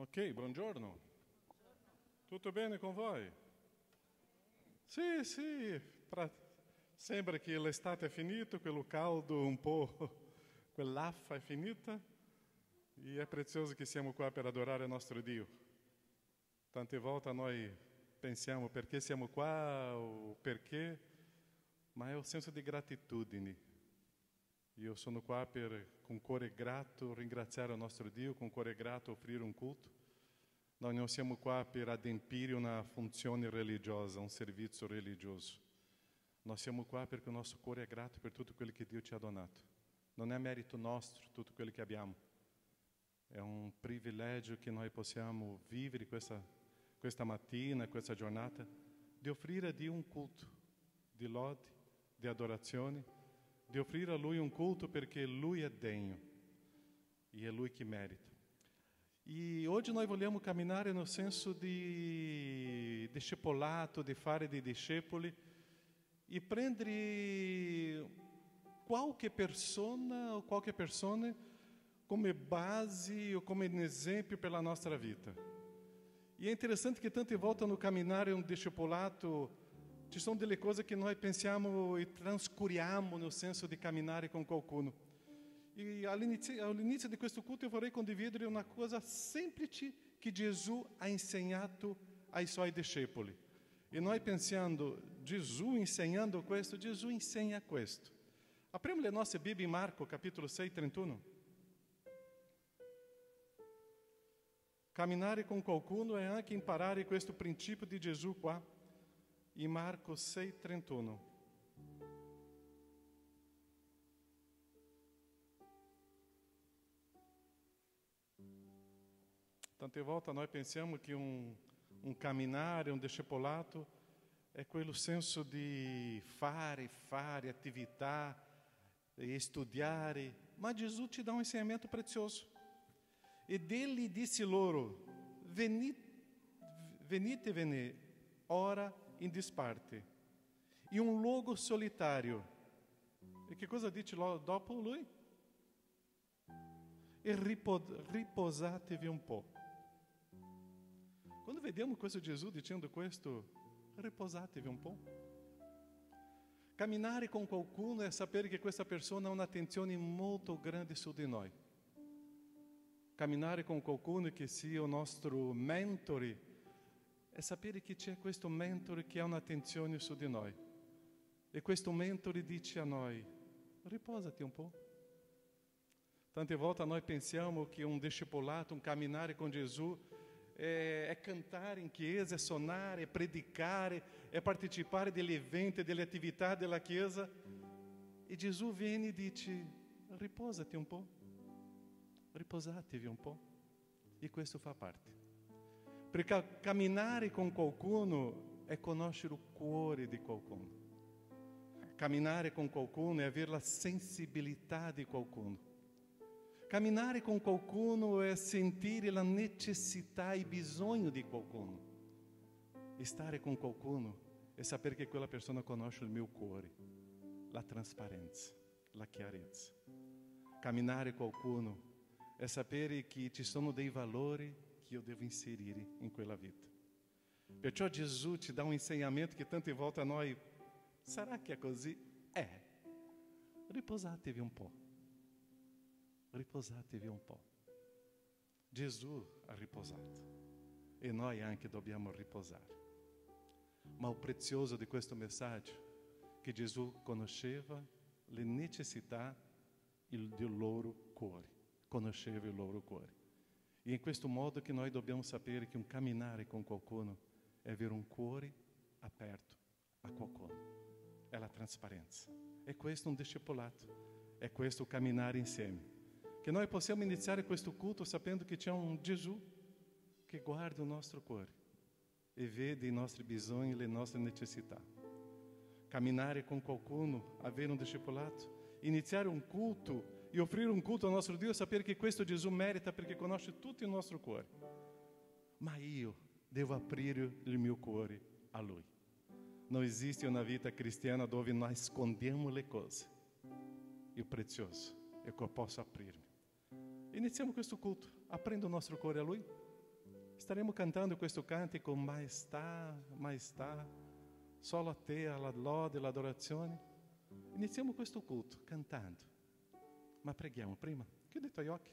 Ok, buongiorno. Tutto bene con voi? Sì, sì, sembra che l'estate è finita, quello caldo un po', quell'affa è finita e è prezioso che siamo qua per adorare il nostro Dio. Tante volte noi pensiamo perché siamo qua o perché, ma è un senso di gratitudine. Io sono qua con cuore grato, ringraziare il nostro Dio, con cuore grato offrire un culto. Noi non siamo qua per adempiere una funzione religiosa, un servizio religioso. Noi siamo qua perché il nostro cuore è grato per tutto quello che Dio ci ha donato. Non è merito nostro tutto quello che abbiamo. È un privilegio che noi possiamo vivere questa mattina, questa giornata, di offrire a Dio un culto di lode, di adorazione, di offrire a Lui un culto perché Lui è degno e è Lui che merita. E oggi noi vogliamo camminare no senso di discepolato, di fare dei discepoli e prendere qualche persona o qualche persona come base ou como exemplo pela nossa vida. E é interessante que tante volte no caminhare um discepolato ci sono delle cose che noi pensiamo e transcuriamo no senso di camminare con qualcuno. E all'inizio di questo culto eu vorrei condividere una cosa semplice che Gesù ha insegnato ai suoi discepoli. E noi pensando, Gesù insegnando questo, Gesù insegna questo. Apriamo le nostre Bibbie in Marco, capitolo 6, 31. Camminare con qualcuno è anche imparare questo principio di Gesù qua, in Marco 6, 31. Tante volte noi pensiamo che un camminare, un discepolato è quello senso di fare attività, e studiare, ma Gesù ti dà un insegnamento prezioso. E dele disse loro, venite, ora in disparte, in un luogo solitario. E che cosa dice dopo lui? E riposatevi un po'. Quando vediamo questo Gesù dicendo questo, riposatevi un po'. Camminare con qualcuno è sapere che questa persona ha un'attenzione molto grande su di noi. Camminare con qualcuno che sia il nostro mentore è sapere che c'è questo mentore che ha un'attenzione su di noi. E questo mentore dice a noi, riposati un po'. Tante volte noi pensiamo che un discepolato, un camminare con Gesù è cantare in chiesa, è suonare, è predicare, è partecipare degli eventi, delle attività della chiesa. E Gesù viene e dice, riposati un po'. Riposatevi un po', e questo fa parte. Perché camminare con qualcuno è conoscere il cuore di qualcuno. Camminare con qualcuno è avere la sensibilità di qualcuno. Camminare con qualcuno è sentire la necessità e bisogno di qualcuno. Stare con qualcuno è sapere che quella persona conosce il mio cuore, la trasparenza, la chiarezza. Camminare con qualcuno è sapere che ci sono dei valori che io devo inserire in quella vita. Perciò Gesù ti dà un insegnamento che tante volte a noi, sarà che è così? Riposatevi un po'. Riposatevi un po'. Gesù ha riposato e noi anche dobbiamo riposare. Ma il prezioso di questo messaggio è che Gesù conosceva le necessità del loro cuore. Conosceva il loro cuore. E in questo modo che noi dobbiamo sapere che un camminare con qualcuno è avere un cuore aperto a qualcuno. È la trasparenza. È questo un discepolato. È questo camminare insieme. Che noi possiamo iniziare questo culto sapendo che c'è un Gesù che guarda il nostro cuore e vede i nostri bisogni e le nostre necessità. Camminare con qualcuno, avere un discepolato, iniziare un culto e offrire un culto al nostro Dio e sapere che questo Gesù merita perché conosce tutto il nostro cuore. Ma io devo aprire il mio cuore a Lui. Non esiste una vita cristiana dove noi nascondiamo le cose. Il prezioso è che eu posso aprirmi. Iniziamo questo culto, aprendo il nostro cuore a Lui. Staremo cantando questo cantico, maestà, maestà, solo a te, alla lode, l'adorazione. Iniziamo questo culto cantando, ma preghiamo prima. Chiudi i tuoi occhi.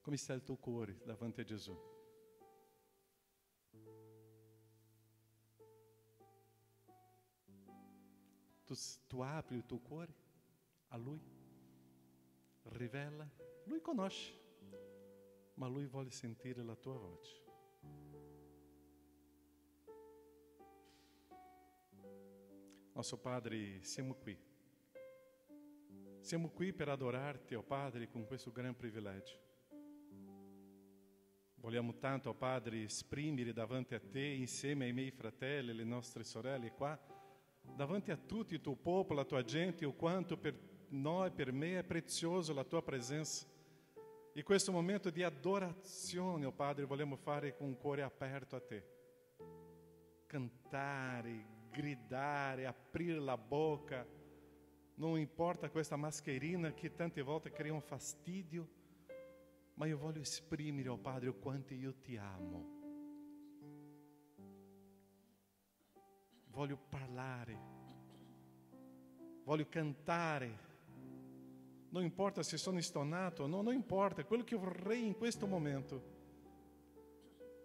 Come sta il tuo cuore davanti a Gesù? Tu apri il tuo cuore a Lui, rivela, Lui conosce, ma Lui vuole sentire la tua voce. Nosso Padre, siamo qui. Siamo qui per adorarti, ó Padre, con questo gran privilegio. Vogliamo tanto, ó Padre, esprimere davanti a te, insieme ai miei fratelli e alle nostre sorelle qua, davanti a tutti il tuo popolo, la tua gente, o quanto per noi, per me, è prezioso la tua presenza. E questo momento di adorazione, ó Padre, vogliamo fare con un cuore aperto a te. Cantare, gridare, aprire la boca. Non importa questa mascherina che tante volte crea un fastidio, ma io voglio esprimere, ó Padre, o quanto io ti amo. Voglio parlare, voglio cantare. Non importa se sono stonato, non importa. Quello che vorrei in questo momento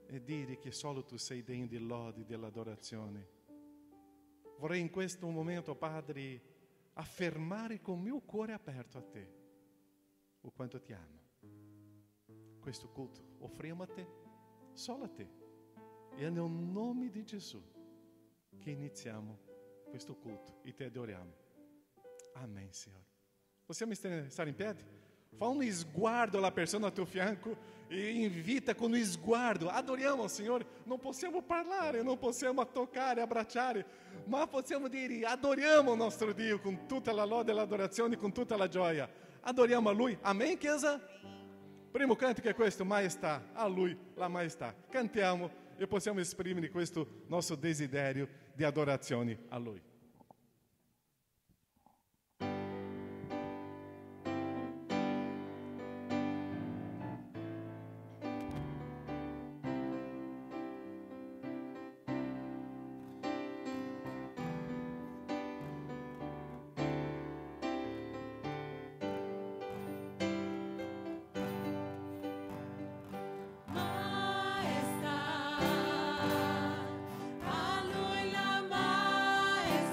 è dire che solo tu sei degno di lode e dell'adorazione. Vorrei in questo momento, Padre, affermare con il mio cuore aperto a te o quanto ti amo. Questo culto offriamo a te, solo a te. E è nel nome di Gesù che iniziamo questo culto e ti adoriamo. Amen, Signore. Possiamo stare in piedi? Fa un sguardo alla persona al tuo fianco e invita con un sguardo. Adoriamo il Signore. Non possiamo parlare, non possiamo toccare, abbracciare, ma possiamo dire adoriamo il nostro Dio con tutta la lode e l'adorazione, con tutta la gioia. Adoriamo a Lui. Amen, Chiesa? Primo cantico è questo, maestà. A Lui la maestà. Cantiamo e possiamo esprimere questo nostro desiderio di adorazione a Lui. A lui la maestà.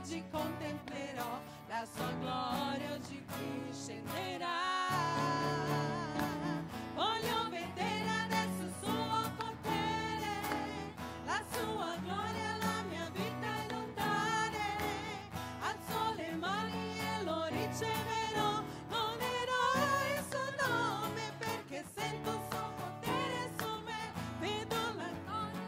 oggi contemplerò la sua gloria, oggi qui scenderà. Voglio vedere adesso il suo potere, la sua gloria, la mia vita inondare. Alzo le mani e lo riceverò, loderò il suo nome perché sento il suo potere su me. Vedo la gloria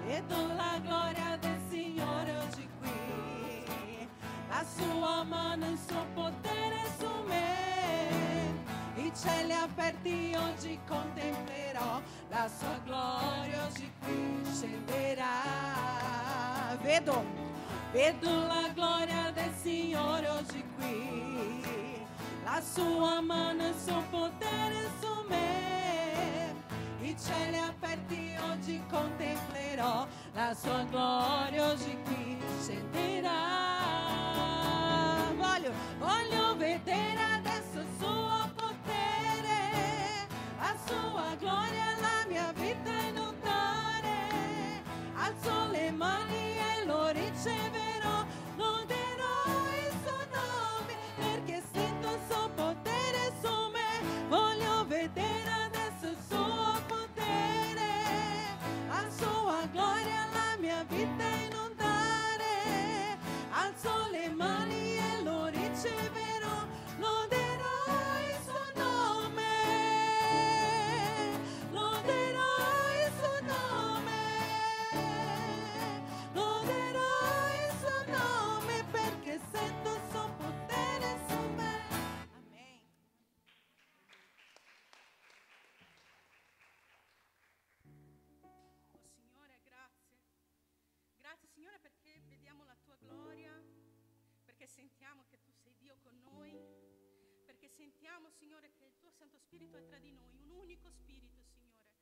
vedo la gloria del Signore oggi qui, la sua mano, il suo potere su me. I cieli aperti oggi contemplerò, la sua gloria oggi qui scenderà. Vedo la gloria del Signore oggi qui, la sua mano, il suo potere su me. I cieli aperti oggi contemplerò, la sua gloria oggi qui scenderà. Voglio vedere adesso il suo potere, la sua gloria, la mia vita inondare. Alzo le mani e lo riceverò, loderò il suo nome perché sento il suo potere su me. Voglio vedere adesso il suo potere, la sua gloria, la mia vita inondare. Alzo le mani e lo riceverò, loderò il suo nome, loderò il suo nome, loderò il suo nome perché sento il suo potere su me. Amen. Oh Signore, grazie. Grazie Signore perché vediamo la tua gloria, perché sentiamo che tu sei Dio con noi, perché sentiamo Signore che il tuo Santo Spirito è tra di noi, un unico Spirito Signore.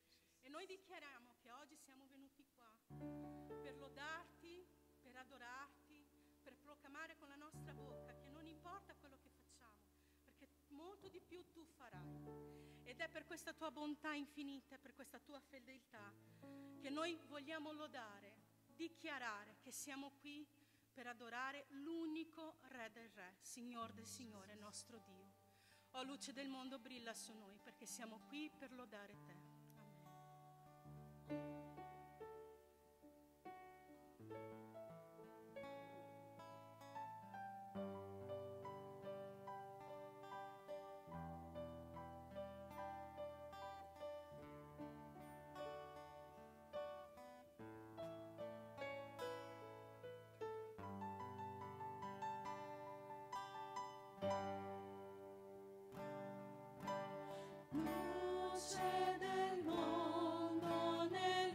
E noi dichiariamo che oggi siamo venuti qua per lodarti, per adorarti, per proclamare con la nostra bocca che non importa quello che facciamo, perché molto di più tu farai. Ed è per questa tua bontà infinita, per questa tua fedeltà, che noi vogliamo lodare, dichiarare che siamo qui per adorare l'unico Re del Re, Signor del Signore, nostro Dio. O luce del mondo, brilla su noi, perché siamo qui per lodare te. Amen. Luce del mondo nel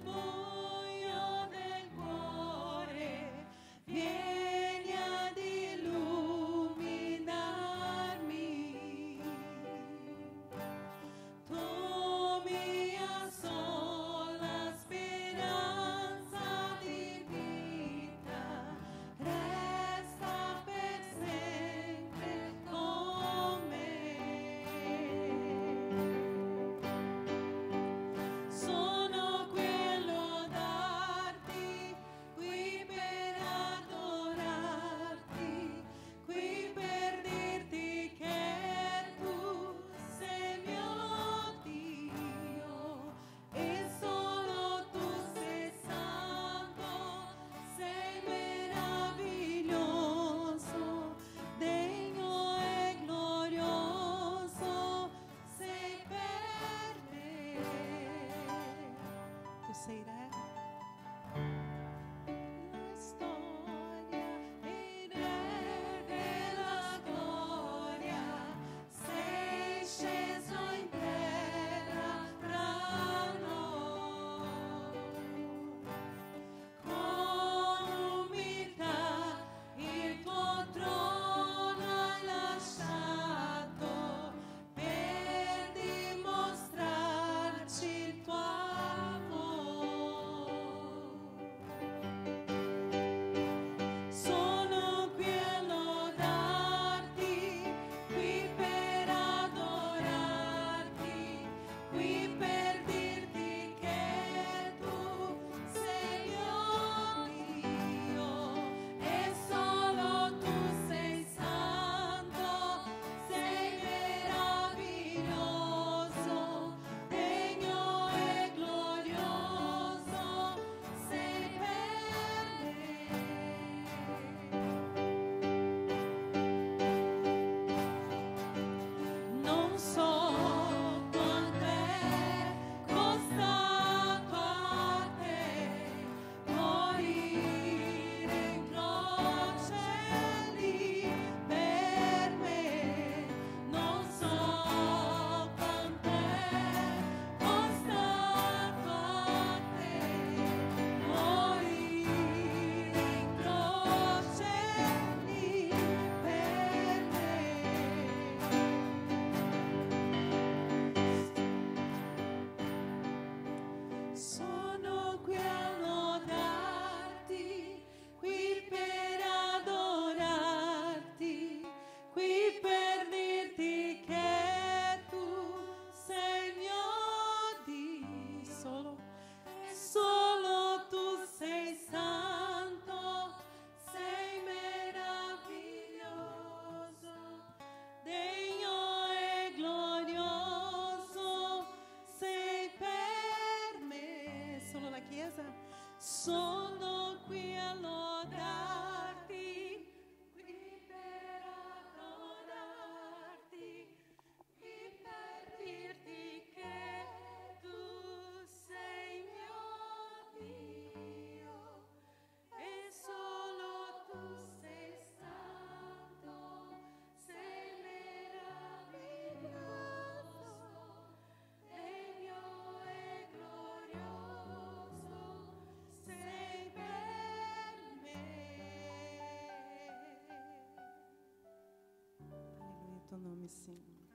nome, Senhor.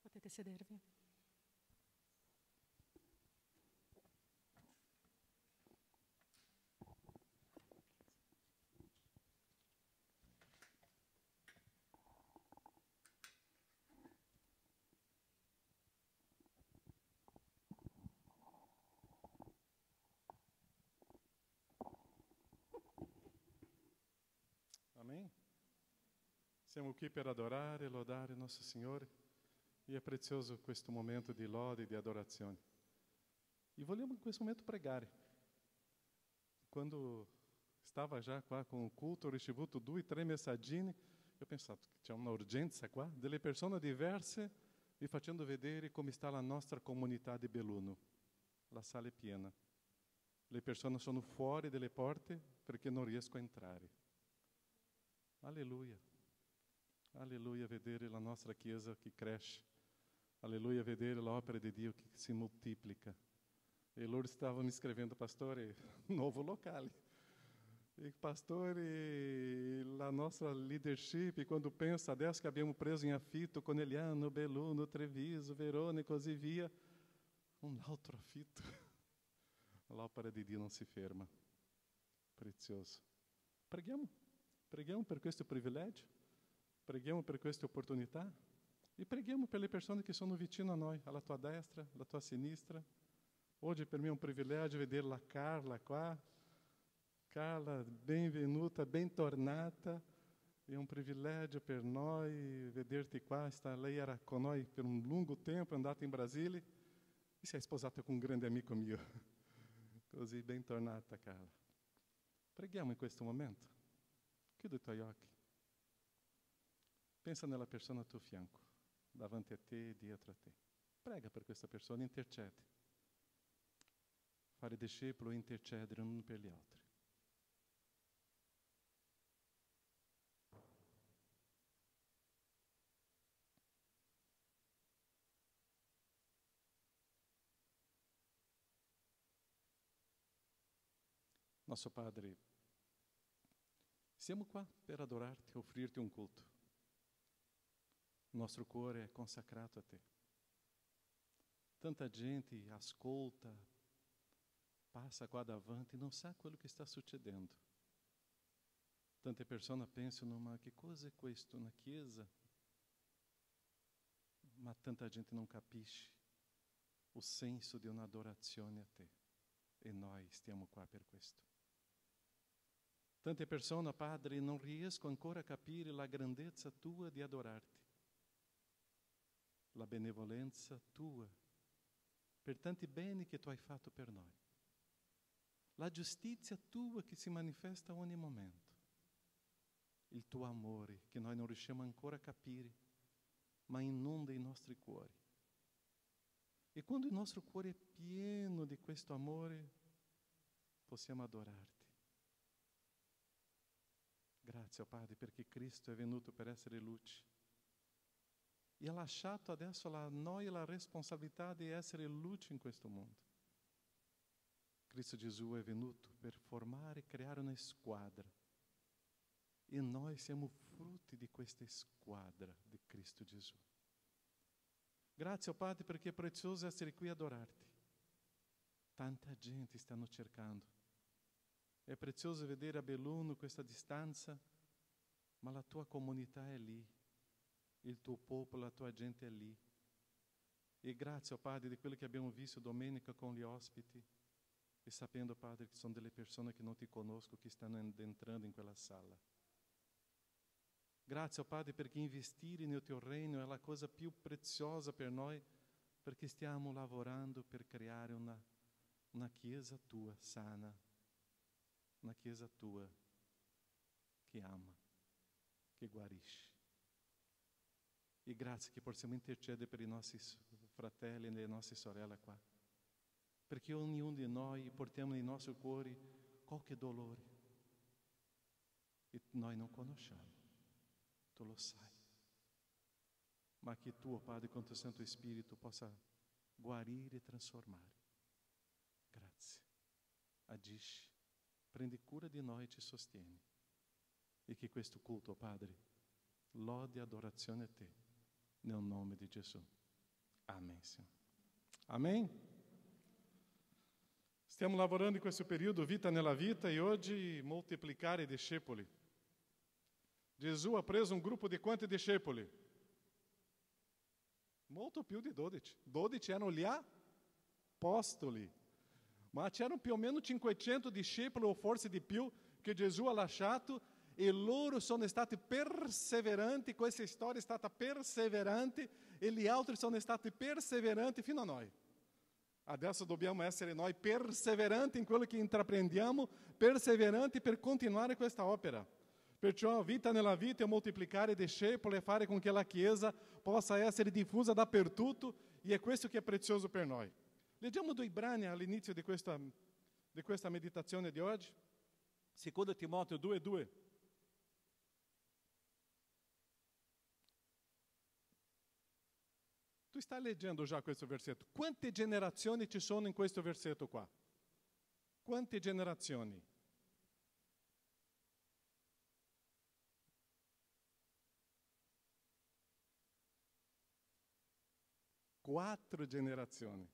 Potete sedervi. Amém? Siamo qui per adorare e lodare nosso Signore e è prezioso questo momento di lode e di adorazione. E vogliamo in questo momento pregare. Quando stava già qua con il culto, ho ricevuto 2 o 3 messaggini, ho pensato che c'è una urgenza qua, delle persone diverse mi facendo vedere come sta la nostra comunità di Belluno. La sala è piena. Le persone sono fuori delle porte perché non riesco a entrare. Alleluia. Alleluia, vedere la nostra Chiesa che cresce. Alleluia, vedere l'opera di Dio che si moltiplica. E loro stavano mi scrivendo, pastore, nuovo locale. E pastore, la nostra leadership, quando pensa adesso che abbiamo preso in affitto Conegliano, Belluno, Treviso, Verona e così via, un altro affitto. L'opera di Dio non si ferma. Prezioso. Preghiamo. Preghiamo per questo privilegio, preghiamo per questa opportunità e preghiamo per le persone che sono vicino a noi, alla tua destra, alla tua sinistra. Oggi per me è un privilegio vedere la Carla qua. Carla, benvenuta, bentornata. È un privilegio per noi vederti qua. Lei era con noi per un lungo tempo, è andata in Brasile e si è sposata con un grande amico mio. Così, bentornata, Carla. Preghiamo in questo momento. Chiudi i tuoi occhi. Pensa nella persona al tuo fianco, davanti a te e dietro a te. Prega per questa persona, intercede. Fare discepolo e intercedere uno per gli altri. Nosso Padre, siamo qua per adorarti, offrirti un culto. Il nostro cuore è consacrato a te. Tanta gente ascolta, passa qua davanti e non sa quello che sta succedendo. Tante persone pensano, ma che cosa è questo? Una chiesa? Ma tanta gente non capisce o senso di un'adorazione a te. E noi stiamo qua per questo. Tante persone, Padre, non riescono ancora a capire la grandezza tua di adorarti. La benevolenza tua per tanti beni che tu hai fatto per noi. La giustizia tua che si manifesta a ogni momento. Il tuo amore che noi non riusciamo ancora a capire, ma inonda i nostri cuori. E quando il nostro cuore è pieno di questo amore, possiamo adorarti. Grazie, oh Padre, perché Cristo è venuto per essere luce. E ha lasciato adesso a noi la responsabilità di essere luce in questo mondo. Cristo Gesù è venuto per formare e creare una squadra. E noi siamo frutti di questa squadra di Cristo Gesù. Grazie, oh Padre, perché è prezioso essere qui a adorarti. Tanta gente stanno cercando. È prezioso vedere a Belluno questa distanza, ma la tua comunità è lì. Il tuo popolo, la tua gente è lì. E grazie, oh Padre, di quello che abbiamo visto domenica con gli ospiti e sapendo, Padre, che sono delle persone che non ti conosco, che stanno entrando in quella sala. Grazie, oh Padre, perché investire nel tuo regno è la cosa più preziosa per noi, perché stiamo lavorando per creare una chiesa tua sana, una chiesa tua che ama, che guarisce. E grazie che possiamo intercedere per i nostri fratelli e le nostre sorelle qua, perché ognuno di noi portiamo nei nostri cuori qualche dolore e noi non conosciamo, tu lo sai, ma che tu, Padre, con il tuo Santo Spirito possa guarire e trasformare. Grazie, agisci, prendi cura di noi e ci sostieni. e che questo culto, Padre, lode e adorazione a Te, nel nome di Gesù. Amen, Senhor. Amém? Stiamo lavorando in questo periodo Vita nella Vita e oggi moltiplicare i discepoli. Gesù ha preso un gruppo di quanti discepoli? Molto più di 12. 12 erano gli apostoli. Ma c'erano più o meno 500 discepoli o forse di più che Gesù ha lasciato e loro sono stati perseveranti, questa storia è stata perseverante e gli altri sono stati perseveranti fino a noi. Adesso dobbiamo essere noi perseveranti in quello che intraprendiamo, perseveranti per continuare questa opera. Perciò Vita nella Vita è moltiplicare i discepoli e fare con che la Chiesa possa essere diffusa dappertutto e è questo che è prezioso per noi. Leggiamo 2 brani all'inizio di questa meditazione di oggi. 2 Timoteo 2:2. Tu stai leggendo già questo versetto. Quante generazioni ci sono in questo versetto qua? Quante generazioni? 4 generazioni.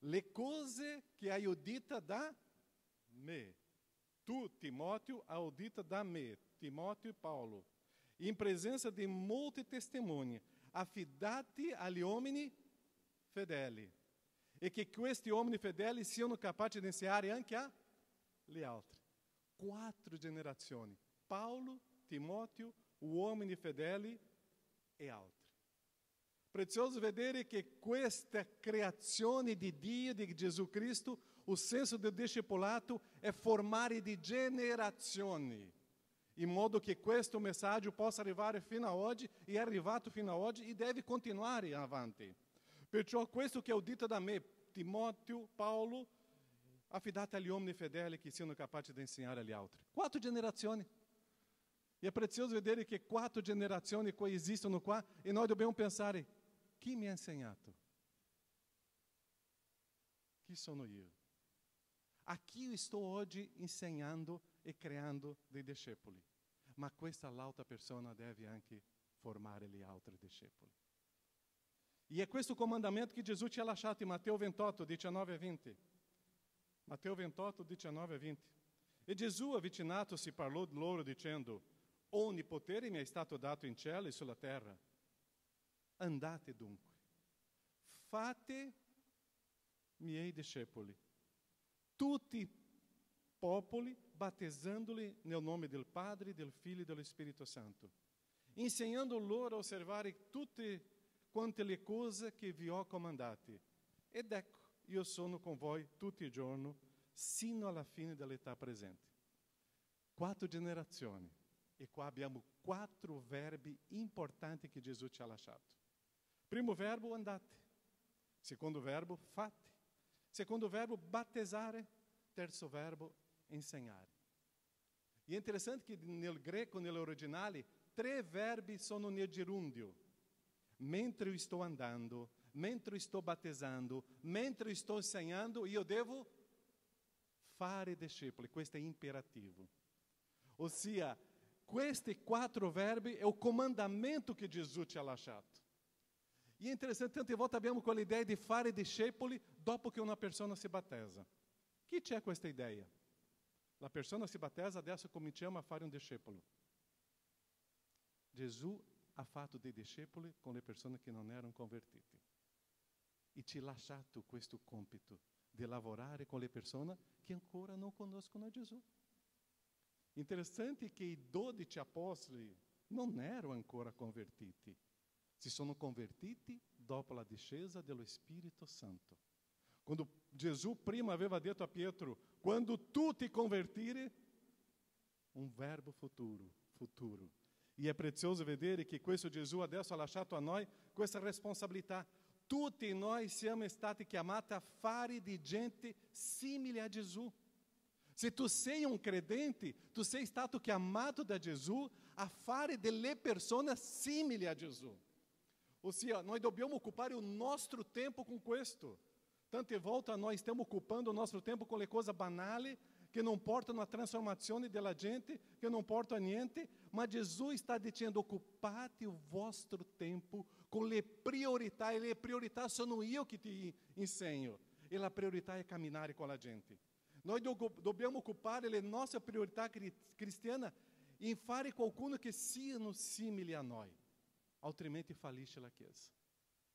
Le cose che hai udita da me. Tu, Timóteo, hai udita da me, Timóteo e Paulo, in presenza di molti testimoni, affidati agli uomini fedeli, e che questi uomini fedeli siano capaci di insegnare anche agli altri. 4 generazioni. Paulo, Timóteo, uomini fedeli e altri. Prezioso vedere che questa creazione di Dio, di Gesù Cristo, o senso del discepolato è formare di generazioni, in modo che questo messaggio possa arrivare fino a oggi, e è arrivato fino a oggi e deve continuare avanti. Perciò questo che è udito da me, Timóteo, Paulo, affidate agli uomini fedeli che siano capaci di insegnare agli altri. 4 generazioni. E è prezioso vedere che 4 generazioni coesistono qua e noi dobbiamo pensare: chi mi ha insegnato? Chi sono io? A chi io sto oggi insegnando e creando dei discepoli? Ma questa l'altra persona deve anche formare gli altri discepoli. E è questo comandamento che Gesù ci ha lasciato in Matteo 28, 19 e 20. Matteo 28, 19 e 20. E Gesù, avvicinatosi, parlò loro dicendo: ogni potere mi è stato dato in cielo e sulla terra. Andate dunque, fate miei discepoli, tutti i popoli, battezzandoli nel nome del Padre, del Figlio e dello Spirito Santo, insegnando loro a osservare tutte quante le cose che vi ho comandate. Ed ecco, io sono con voi tutti i giorni, sino alla fine dell'età presente. 4 generazioni. E qua abbiamo 4 verbi importanti che Gesù ci ha lasciato. Primo verbo, andate. Secondo verbo, fate. Secondo verbo, battezzare. Terzo verbo, insegnare. E è interessante che nel greco, nell'originale, 3 verbi sono nel gerundio. Mentre io sto andando, mentre sto battezzando, mentre sto insegnando, io devo fare discepoli. Questo è imperativo. Ossia, questi 4 verbi è il comandamento che Gesù ci ha lasciato. E è interessante, tante volte abbiamo quell'idea di fare discepoli dopo che una persona si battezza. Chi c'è questa idea? La persona si battezza, adesso cominciamo a fare un discepolo. Gesù ha fatto dei discepoli con le persone che non erano convertite. E ci ha lasciato questo compito di lavorare con le persone che ancora non conoscono Gesù. Interessante che i 12 apostoli non erano ancora convertiti. Si sono convertiti dopo la discesa dello Spirito Santo. Quando Gesù prima aveva detto a Pietro: quando tu ti convertire, un verbo futuro. E è prezioso vedere che questo Gesù adesso ha lasciato a noi questa responsabilità. Tutti noi siamo stati chiamati a fare di gente simile a Gesù. Se tu sei un credente, tu sei stato chiamato da Gesù a fare delle persone simili a Gesù. Ossia, noi dobbiamo occupare il nostro tempo con questo. Tante volte noi stiamo occupando il nostro tempo con le cose banali che non portano a trasformazione della gente, che non portano a niente, ma Gesù sta dicendo: occupate il vostro tempo con le priorità, e le priorità sono io che ti insegno, e la priorità è camminare con la gente. Noi dobbiamo occupare le nostre priorità cristiane in fare qualcuno che siano simili a noi, altrimenti fallisce la Chiesa,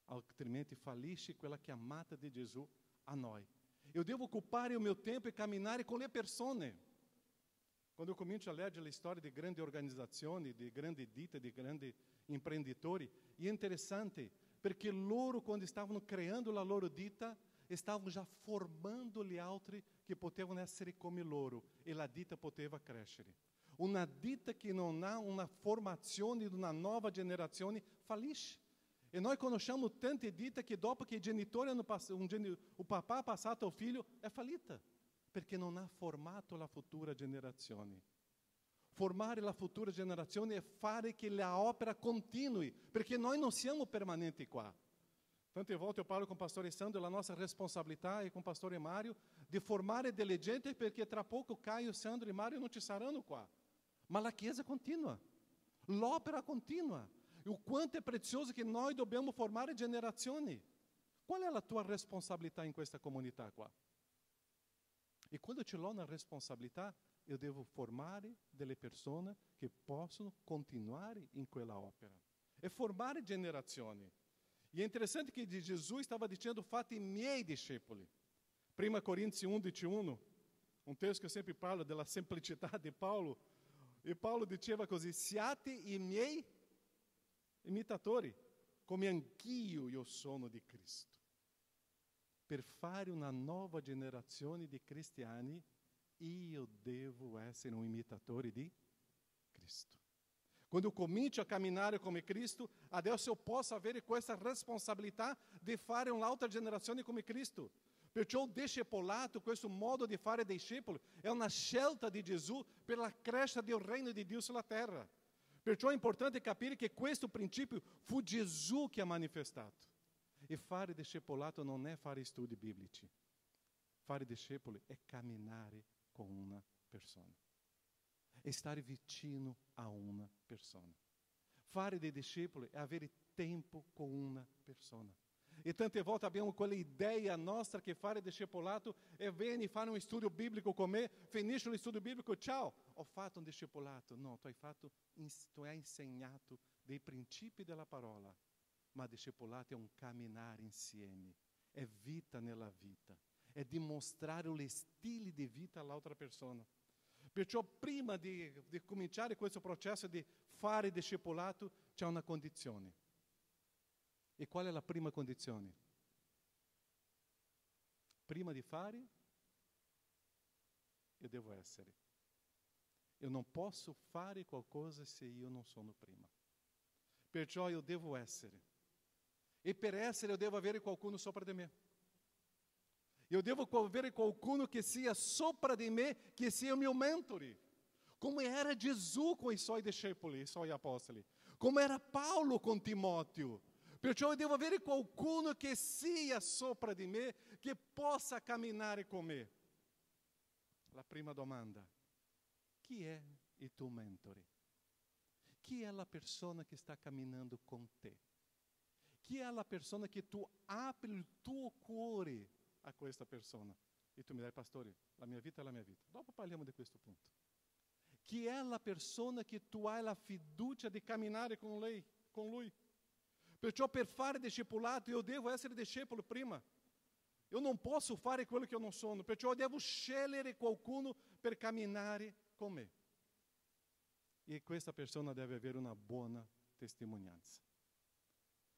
altrimenti fallisce quella chiamata di Gesù a noi. Eu devo occupare il mio tempo e camminare con le persone. Quando eu comincio a leggere le storie di grandi organizzazioni, di grandi ditte, di grandi imprenditori, è interessante, perché loro, quando stavano creando la loro ditta, stavano già formando gli altri che potevano essere come loro, e la ditta poteva crescere. Una ditta che non ha una formazione di una nuova generazione fallisce. E noi conosciamo tante ditte che dopo che i genitori o papà ha passato al figlio, è fallita, perché non ha formato la futura generazione. Formare la futura generazione è fare che la opera continui, perché noi non siamo permanenti qua. Tante volte eu parlo com o pastor Sandro, la nostra responsabilità, e com o pastor Mário, di formare delle gente, perché tra poco Caio, Sandro e Mário non ci saranno qua. Ma la Chiesa continua, l'opera continua. E o quanto è prezioso che noi dobbiamo formare generazioni. Qual è la tua responsabilità in questa comunità qua? E quando ce l'ho una responsabilità, io devo formare delle persone che possono continuare in quella opera. E formare generazioni. E è interessante che Gesù stava dicendo: fate i miei discepoli. 1 Corinzi 11:1, un testo che sempre parla della semplicità di Paolo. E Paolo diceva così: siate i miei imitatori, come anch'io io sono di Cristo. Per fare una nuova generazione di cristiani, io devo essere un imitatore di Cristo. Quando eu comincio a camminare come Cristo, adesso eu posso avere questa responsabilità di fare un'altra generazione come Cristo. Perciò il discepolato, questo modo di fare discepoli, è una scelta di Gesù per la crescita del regno di Dio sulla terra. Perciò è importante capire che questo principio fu Gesù che ha manifestato. E fare discepolato non è fare studi biblici. Fare discepoli è camminare con una persona. È stare vicino a una persona. Fare dei discepoli è avere tempo con una persona. E tante volte abbiamo quella idea nostra che fare discepolato è venire a fare un studio biblico con me, finisce lo studio biblico, ciao, ho fatto un discepolato. No, tu hai insegnato dei principi della parola, ma discepolato è un camminare insieme, è vita nella vita, è dimostrare gli stili di vita all'altra persona. Perciò prima di cominciare questo processo di fare discepolato c'è una condizione. E qual è la prima condizione? Prima di fare, io devo essere. Io non posso fare qualcosa se io non sono prima. Perciò io devo essere. E per essere eu devo avere qualcuno sopra di me. Eu devo avere qualcuno che sia sopra di me, che sia il mio mentore. Come era Gesù com i suoi discepoli, i suoi apostoli. Come era Paolo con Timóteo. Perciò eu devo avere qualcuno che sia sopra di me, che possa camminare con me. La prima domanda: chi è il tuo mentore? Chi è la persona che sta camminando con te? Chi è la persona che tu apri il tuo cuore a questa persona? E tu mi dai: pastore, la mia vita è la mia vita. Dopo parliamo di questo punto. Chi è la persona che tu hai la fiducia di camminare con lei, con lui? Perciò per fare discepolato io devo essere discepolo prima. Eu non posso fare quello che io non sono, perciò devo scegliere qualcuno per camminare con me. E questa persona deve avere una buona testimonianza.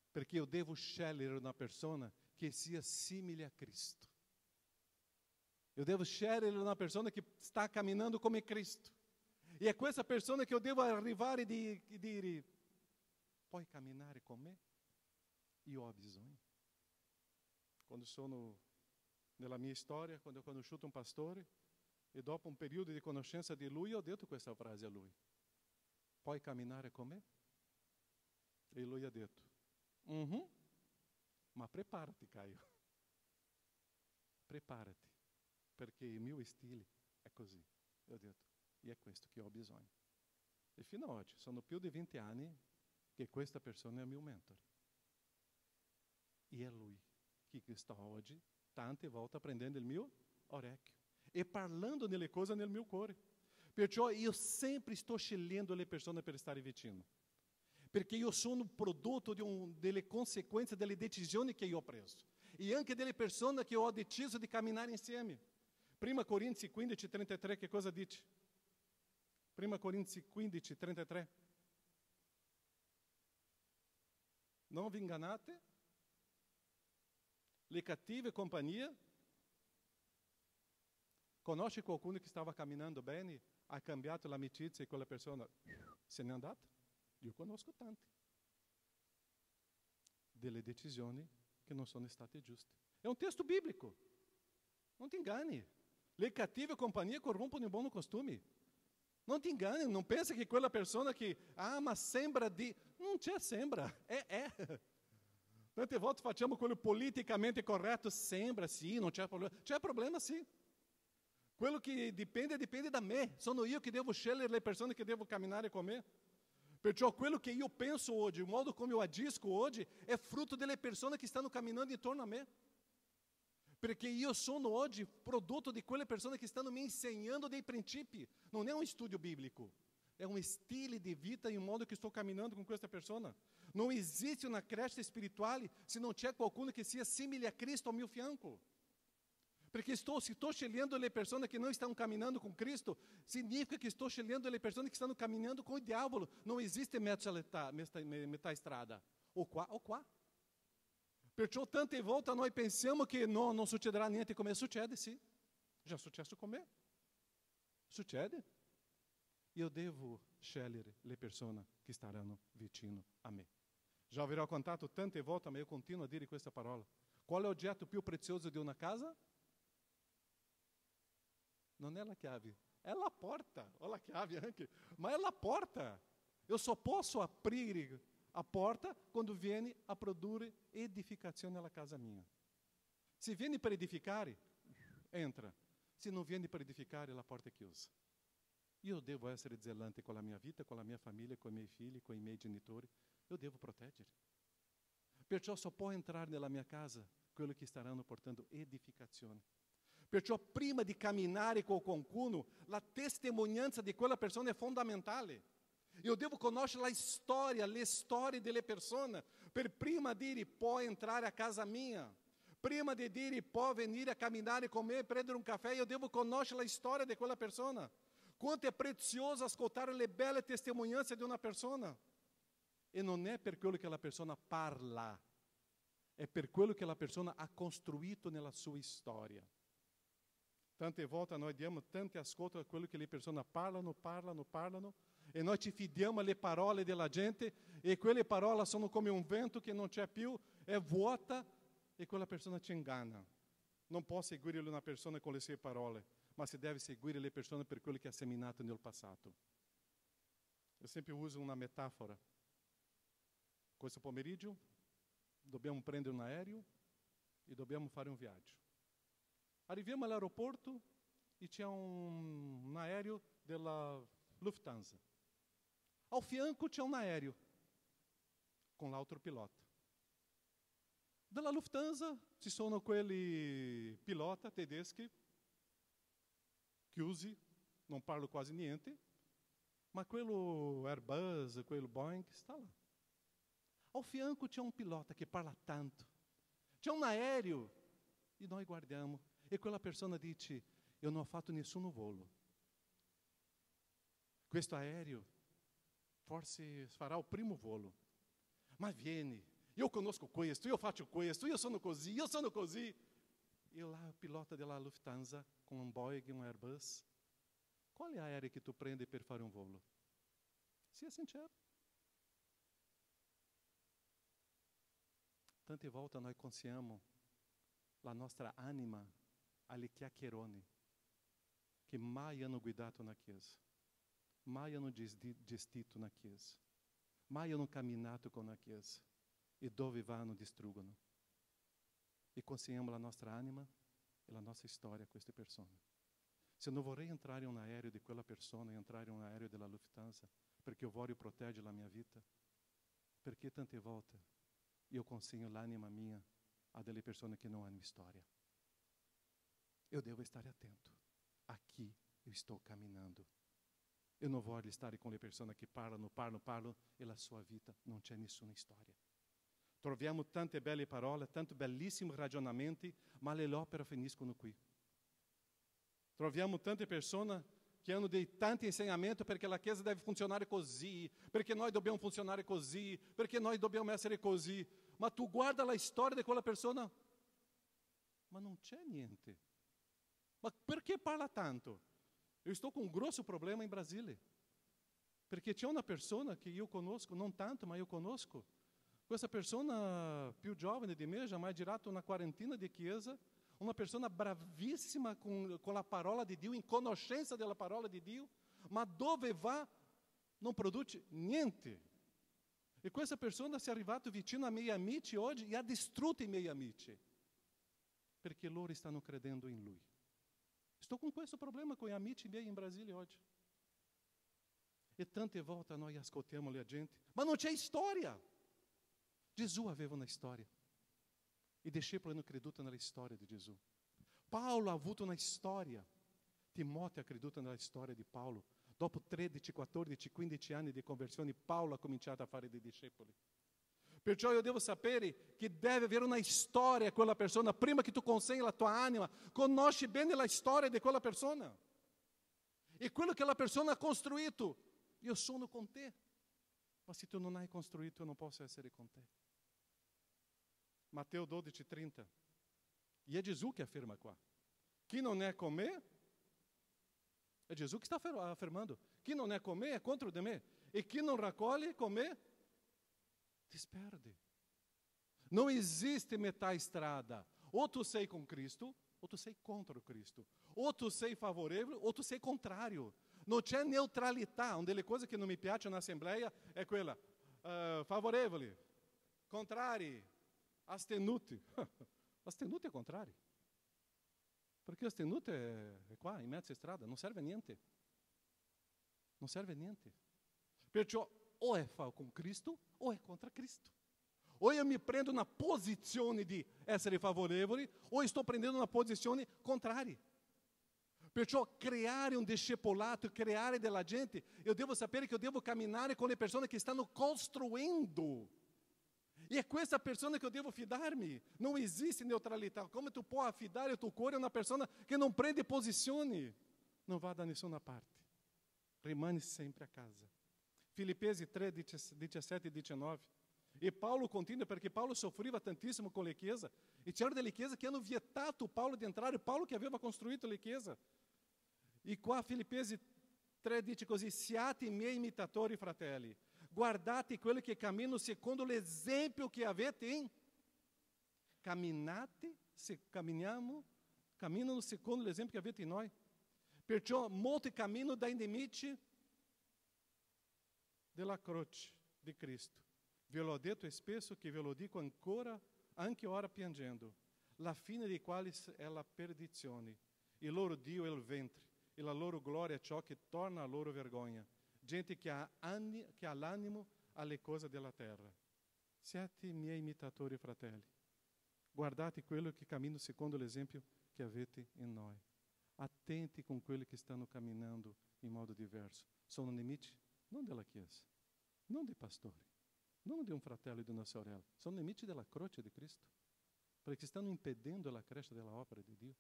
Perché eu devo scegliere una persona che sia simile a Cristo. Eu devo scegliere una persona che sta camminando come Cristo. E è questa persona che eu devo arrivare e dire: puoi camminare con me? Io ho bisogno. Quando sono nella mia storia, quando ho conosciuto un pastore, e dopo un periodo di conoscenza di lui, ho detto questa frase a lui: puoi camminare con me? E lui ha detto: ma preparati, Caio. Preparati, perché il mio stile È così. E ho detto, e è questo che ho bisogno. E fino ad oggi, sono più di 20 anni che questa persona è il mio mentore. E è lui che sta oggi, tante volte, prendendo il mio orecchio e parlando delle cose nel mio cuore. Perciò io sempre sto scegliendo le persone per stare vicino. Perché io sono prodotto delle conseguenze delle decisioni che io ho preso. E anche delle persone che ho deciso di camminare insieme. 1 Corinzi 15, 33, che cosa dice? 1 Corinzi 15, 33. Non vi ingannate? Le cattive compagnie. Conosce qualcuno che stava camminando bene, ha cambiato l'amicizia e quella persona se n'è andata? Io conosco tanti. Delle decisioni che non sono state giuste. È un testo biblico. Non ti inganni. Le cattive compagnie corrompono i buoni costumi. Non ti inganni, non pensi che quella persona che ama sembra di... Non c'è sembra, è. Tante volte facciamo quello politicamente corretto, sembra sì, non c'è problema. C'è problema sì. Quello che dipende da me. Sono io che devo scegliere le persone che devo camminare con me. Perciò quello che io penso oggi, il modo come io agisco oggi, è frutto delle persone che stanno camminando intorno a me. Perché io sono oggi prodotto di quelle persone che stanno mi insegnando dei principi. Non è un studio biblico, è un stile di vita in modo che sto camminando con questa persona. Non esiste una crescita spirituale se non c'è qualcuno che sia simile a Cristo ao mio fianco. Perché se sto scegliendo le persone che non stanno camminando con Cristo, significa che sto scegliendo le persone che stanno camminando con il diavolo. Non esiste metà strada, o qua o qua. Perciò tante volte noi pensiamo che no, non succederà niente come succede, sì. Già è successo con me. Succede. Io devo scegliere le persone che staranno vicino a me. Già vi ho raccontato tante volte, ma io continuo a dire questa parola. Qual è l'oggetto più prezioso di una casa? Non è la chiave, è la porta. Ho la chiave anche, ma è la porta. Io só posso aprire a porta quando viene a produrre edificazione alla casa mia. Se viene per edificare, entra. Se non viene per edificare, la porta è chiusa. Io devo essere zelante con la mia vita, con la mia famiglia, con i miei figli, con i miei genitori. Io devo proteggere. Perciò só può entrare nella mia casa quelli che staranno portando edificazione. Perciò prima di camminare con qualcuno, la testimonianza di quella persona è fondamentale. Io devo conoscere le storie delle persone, per prima di dire può entrare a casa mia, prima di dire può venire a camminare con me e prendere un caffè, io devo conoscere la storia di quella persona. Quanto è prezioso ascoltare le belle testimonianze di una persona. E non è per quello che la persona parla, è per quello che la persona ha costruito nella sua storia. Tante volte noi diamo tanto ascolto a quello che le persone parlano, e noi ci fidiamo alle parole della gente, e quelle parole sono come un vento che non c'è più, è vuota, e quella persona ci inganna. Non può seguire una persona con le sue parole, ma si deve seguire le persone per quello che ha seminato nel passato. Io sempre uso una metafora. Questo pomeriggio dobbiamo prendere un aereo e dobbiamo fare un viaggio. Arriviamo all'aeroporto e c'è un aereo della Lufthansa. Ao fianco c'è un aereo con l'altro pilota. Dalla Lufthansa ci sono quelli pilota tedeschi, chiusi, non parlo quasi niente, ma quello Airbus, quello Boeing sta lá. Ao fianco c'è un pilota che parla tanto. C'è un aereo e noi guardiamo. E quella persona dice, io non ho fatto nessun volo. Questo aereo forse farà il primo volo. Ma vieni, io conosco questo, io faccio questo, io sono così. E lá o pilota della Lufthansa, com um Boeing e um Airbus, qual é a aereo che tu prende per fare un volo? Sia sincero. Tante volte noi consigliamo la nostra anima alle chiacchieroni che mai hanno guidato una chiesa, mai hanno gestito una chiesa, mai hanno camminato con una chiesa, e dove vanno distruggono. E consigliamo la nostra anima e la nostra storia a queste persone. se non vorrei entrare in un aereo di quella persona e entrare in un aereo della Lufthansa, perché io voglio proteggere la mia vita, perché tante volte io consegno l'anima mia a delle persone che non hanno storia. Io devo stare attento a chi io sto camminando. Io non voglio stare con le persone che parlano e la sua vita non c'è nessuna storia. Troviamo tante belle parole, tanti bellissimi ragionamenti, ma le opere finiscono qui. Troviamo tante persone che hanno tanti insegnamenti perché la Chiesa deve funzionare così, perché noi dobbiamo funzionare così, perché noi dobbiamo essere così. Ma tu guarda la storia di quella persona, ma non c'è niente. Ma perché parla tanto? Io sto con un grosso problema in Brasile, perché c'è una persona che io conosco, non tanto, ma io conosco. Questa persona più giovane di me, già mai girato una quarantina di chiesa, uma pessoa bravissima com a parola de Dio, em conoscenza della parola di Dio, ma dove va non produce niente. E questa persona si è arrivata vicino a miei amici oggi e ha distrutto i miei amici, perché loro stanno credendo in lui. Sto con questo problema con gli amici miei in Brasile oggi. E tante volte noi ascoltiamo la gente, ma non c'è storia. Gesù aveva una storia. I discepoli hanno creduto nella storia di Gesù. Paolo ha avuto una storia. Timoteo ha creduto nella storia di Paolo. Dopo 13, 14, 15 anni di conversione, Paolo ha cominciato a fare dei discepoli. Perciò io devo sapere che deve avere una storia quella persona. Prima che tu consegni la tua anima, conosci bene la storia di quella persona. E quello che la persona ha costruito. Io sono con te. Ma se tu non hai costruito, io non posso essere con te. Matteo 12, 30. E é Jesus que afirma qua. Chi non è con me, é Jesus que está afirmando. Chi non è con me è contro di me. E chi non raccoglie con me, disperde. Não existe metà strada. Ou tu sei com Cristo, ou tu sei contra o Cristo. Ou tu sei favorável, ou tu sei contrário. Non c'è neutralità. Uma delle cose che non mi piace na Assembleia è quella favorevoli, contrari, astenuti. Astenuti è contrario. Perché astenuti è qua, in mezzo a strada, non serve a niente. Non serve a niente. Perciò o è con Cristo o è contro Cristo. O io mi prendo una posizione di essere favorevoli o sto prendendo una posizione contraria. Perciò creare un discepolato, creare della gente, io devo sapere che io devo camminare con le persone che stanno costruendo. E è questa persona che io devo fidarmi. Non esiste neutralità. Come tu puoi affidare il tuo cuore a una persona che non prende posizioni? Non va da nessuna parte. Rimane sempre a casa. Filippesi 3, 17 e 19. E Paulo continua, perché Paulo soffriva tantissimo con le chiese. E c'erano delle chiese che hanno vietato Paulo di entrare. Paulo che aveva costruito le chiese. E qua Filippesi 3 dice così: siate i miei imitatori, fratelli. Guardate quelli che camminano secondo l'esempio che avete in. Camminano secondo l'esempio che avete in noi. Perciò molti camminano dai nemici della croce di Cristo. Ve l'ho detto spesso che ve lo dico ancora, anche ora piangendo. La fine dei quali è la perdizione. Il loro Dio è il ventre. E la loro gloria è ciò che torna a loro vergogna. Gente che ha l'animo alle cose della terra. Siate i miei imitatori, fratelli. Guardate quello che cammina secondo l'esempio che avete in noi. Attenti con quelli che stanno camminando in modo diverso. Sono nemici non della Chiesa, non dei pastori, non di un fratello e di una sorella. Sono nemici della croce di Cristo, perché stanno impedendo la crescita della opera di Dio.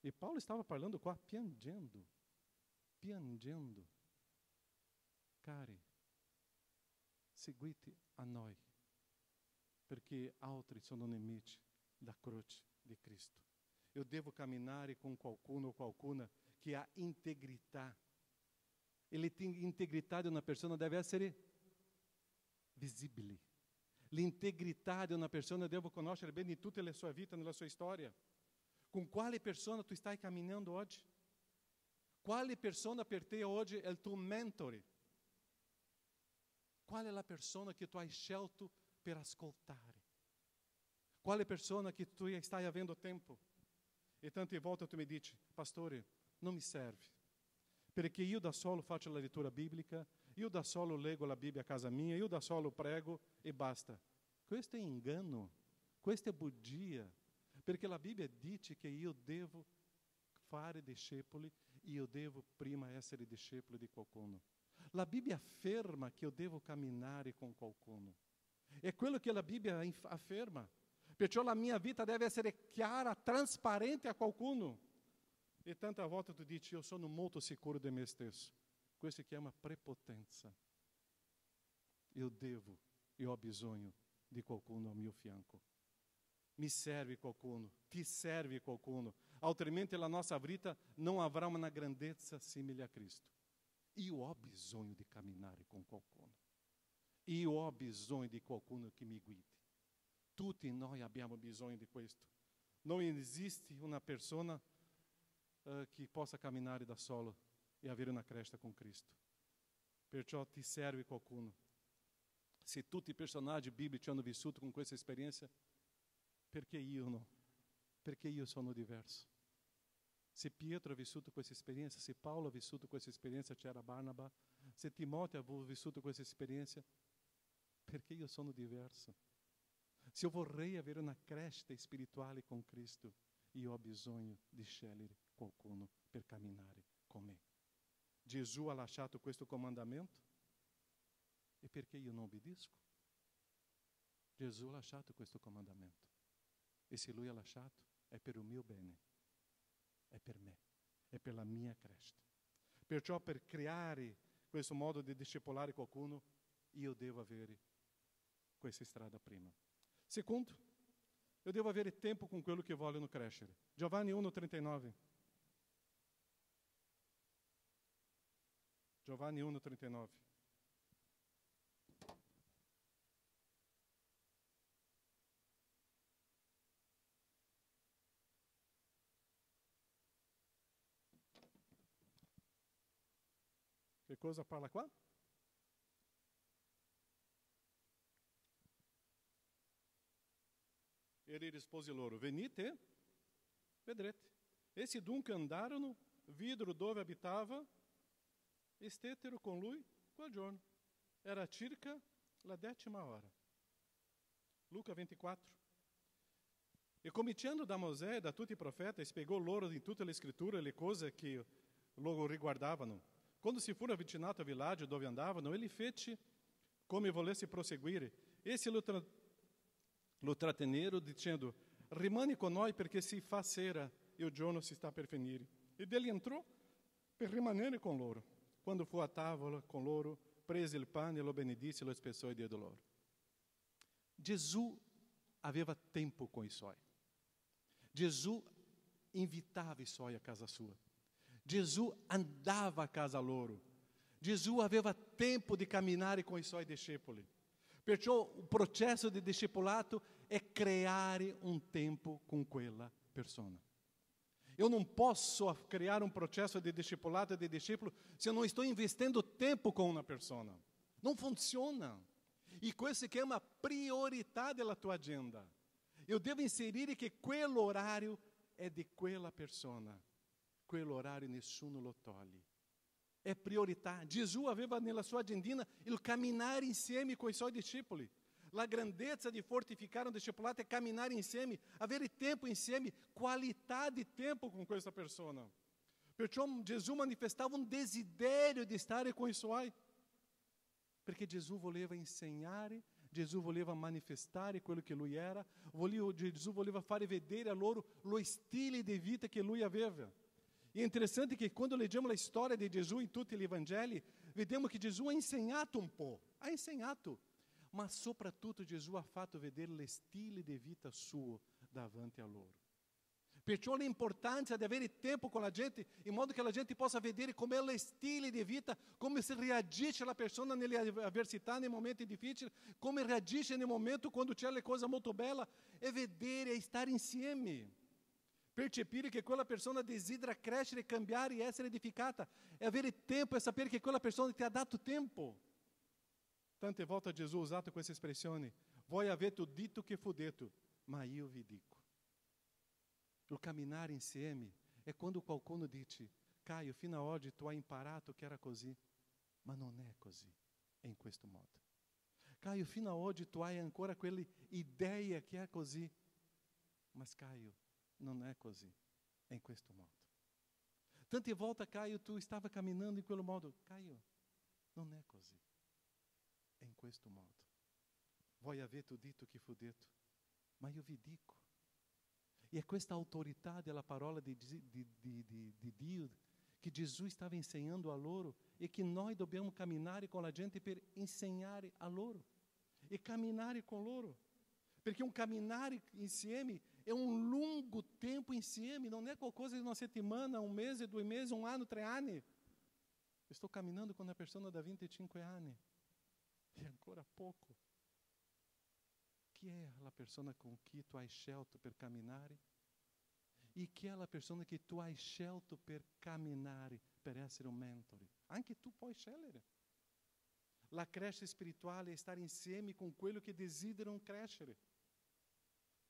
E Paulo stava parlando qua piangendo. Cari, seguite a noi, perché altri sono nemici da croce di Cristo. Io devo camminare con qualcuno o qualcuna che ha integrità. E l'integrità di una persona deve essere visibile. L'integrità di una persona devo conoscere bene in tutta la sua vita, nella sua storia. Con quale persona tu stai camminando oggi? Quale persona per te oggi è il tuo mentore? Qual è la persona che tu hai scelto per ascoltare? Quale persona che tu stai avendo tempo? E tante volte tu mi dici: pastore, non mi serve, perché io da solo faccio la lettura biblica, io da solo leggo la Bibbia a casa mia, io da solo prego e basta. Questo è inganno, questa è bugia, perché la Bibbia dice che io devo fare discepoli, io devo prima essere discepolo di qualcuno. La Bibbia afferma che io devo camminare con qualcuno. È quello che la Bibbia afferma. Perciò la mia vita deve essere chiara, trasparente a qualcuno. E tante volte tu dici, io sono molto sicuro di me stesso. Questo si chiama prepotenza. Io ho bisogno di qualcuno al mio fianco. Mi serve qualcuno, ti serve qualcuno. Altrimenti la nostra vita non avrà una grandezza simile a Cristo. Io ho bisogno di camminare con qualcuno. Io ho bisogno di qualcuno che mi guidi. Tutti noi abbiamo bisogno di questo. Non esiste una persona che possa camminare da solo e avere una crescita con Cristo. Perciò ti serve qualcuno. Se tutti i personaggi biblici hanno vissuto con questa esperienza, perché io no? Perché io sono diverso? Se Pietro ha vissuto questa esperienza, se Paolo ha vissuto questa esperienza, c'era Barnaba, se Timoteo ha vissuto questa esperienza, perché io sono diverso? Se io vorrei avere una crescita spirituale con Cristo, io ho bisogno di scegliere qualcuno per camminare con me. Gesù ha lasciato questo comandamento e perché io non obbedisco? Gesù ha lasciato questo comandamento e se Lui ha lasciato è per il mio bene, è per me, è per la mia crescita. Perciò per creare questo modo di discepolare qualcuno, io devo avere questa strada prima. Secondo, eu devo avere tempo com quello che vogliono crescere. Giovanni 1,39. Giovanni 1,39. Che cosa parla qua? Ele rispose loro, venite e vedrete. Essi dunque andarono, videro dove abitava e stettero con lui quel giorno. Era circa la 10ª ora. Luca 24. E cominciando da Mosè e da tutti i profeti, spiegò loro in tutte le scritture le cose che loro riguardavano. Quando si furono avvicinato al villaggio dove andavano, ele fece come volesse proseguire. Essi lo tratteneram dicendo, rimani con noi perché si fa sera e il giorno si sta per finire. Ed egli entrò per rimanere con loro. Quando fu a tavola con loro, prese il pane, lo benedisse, lo spezzò e diede loro. Gesù aveva tempo com i suoi. Gesù invitava i suoi a casa sua. Gesù andava a casa loro. Gesù aveva tempo di camminare com i suoi discepoli. Perciò o processo di discepolato è creare un tempo con quella persona. Eu não posso criar um processo de discipulado de discípulo se eu não estou investindo tempo com uma pessoa. Não funciona. E questo si chiama priorità della tua agenda. Eu devo inserire che quell'orario è di quella persona. Quell'orario nessuno lo toglie. È priorità. Gesù aveva nella sua agendina il camminare insieme con i suoi discepoli. La grandezza di fortificare un discepolato è camminare insieme, avere tempo insieme, qualità di tempo con questa persona. Perciò Gesù manifestava un desiderio di stare con i suoi, perché Gesù voleva insegnare, Gesù voleva manifestare quello che lui era, Gesù voleva fare vedere a loro lo stile di vita che lui aveva. E è interessante che quando leggiamo la storia di Gesù in tutti gli Evangeli, vediamo che Gesù ha insegnato un po', ha insegnato, ma soprattutto Gesù ha fatto vedere lo stile di vita suo davanti a loro. Perciò l'importanza di avere tempo con la gente, in modo che la gente possa vedere com'è lo stile di vita, come si reagisce la persona nelle avversità, nei momenti difficili, come reagisce nel momento quando c'è le cose molto belle, e vedere e stare insieme. Percepire che quella persona desidera crescere, cambiare e essere edificata. E avere tempo e sapere che quella persona ti ha dato tempo. Tante volte Gesù ha usato questa espressione, voi avete udito che fu detto, ma io vi dico. O camminare insieme é quando qualcuno dice, Caio, fino a oggi tu hai imparato che era così, ma non è così, è in questo modo. Caio, fino a oggi tu hai ancora quell'idea che è così, ma Caio, non è così, è in questo modo. Tante volte, Caio, tu stava camminando in quel modo. Caio, non è così, è in questo modo. Voi avete udito che fu detto, ma io vi dico. E è questa autorità della parola di Dio che Gesù stava insegnando a loro e che noi dobbiamo camminare con la gente per insegnare a loro e camminare con loro. Perché camminare insieme é lungo tempo insieme, não é qualcosa de uma settimana, mese, 2 mesi, 1 anno, 3 anni. Estou caminhando com uma pessoa da 25 anni e ancora pouco. Chi è la persona con cui tu hai scelto per camminare? E chi è la persona che tu hai scelto per camminare, per essere un mentore? Anche tu puoi scegliere. La crescita spirituale è stare insieme con quello che desiderano crescere.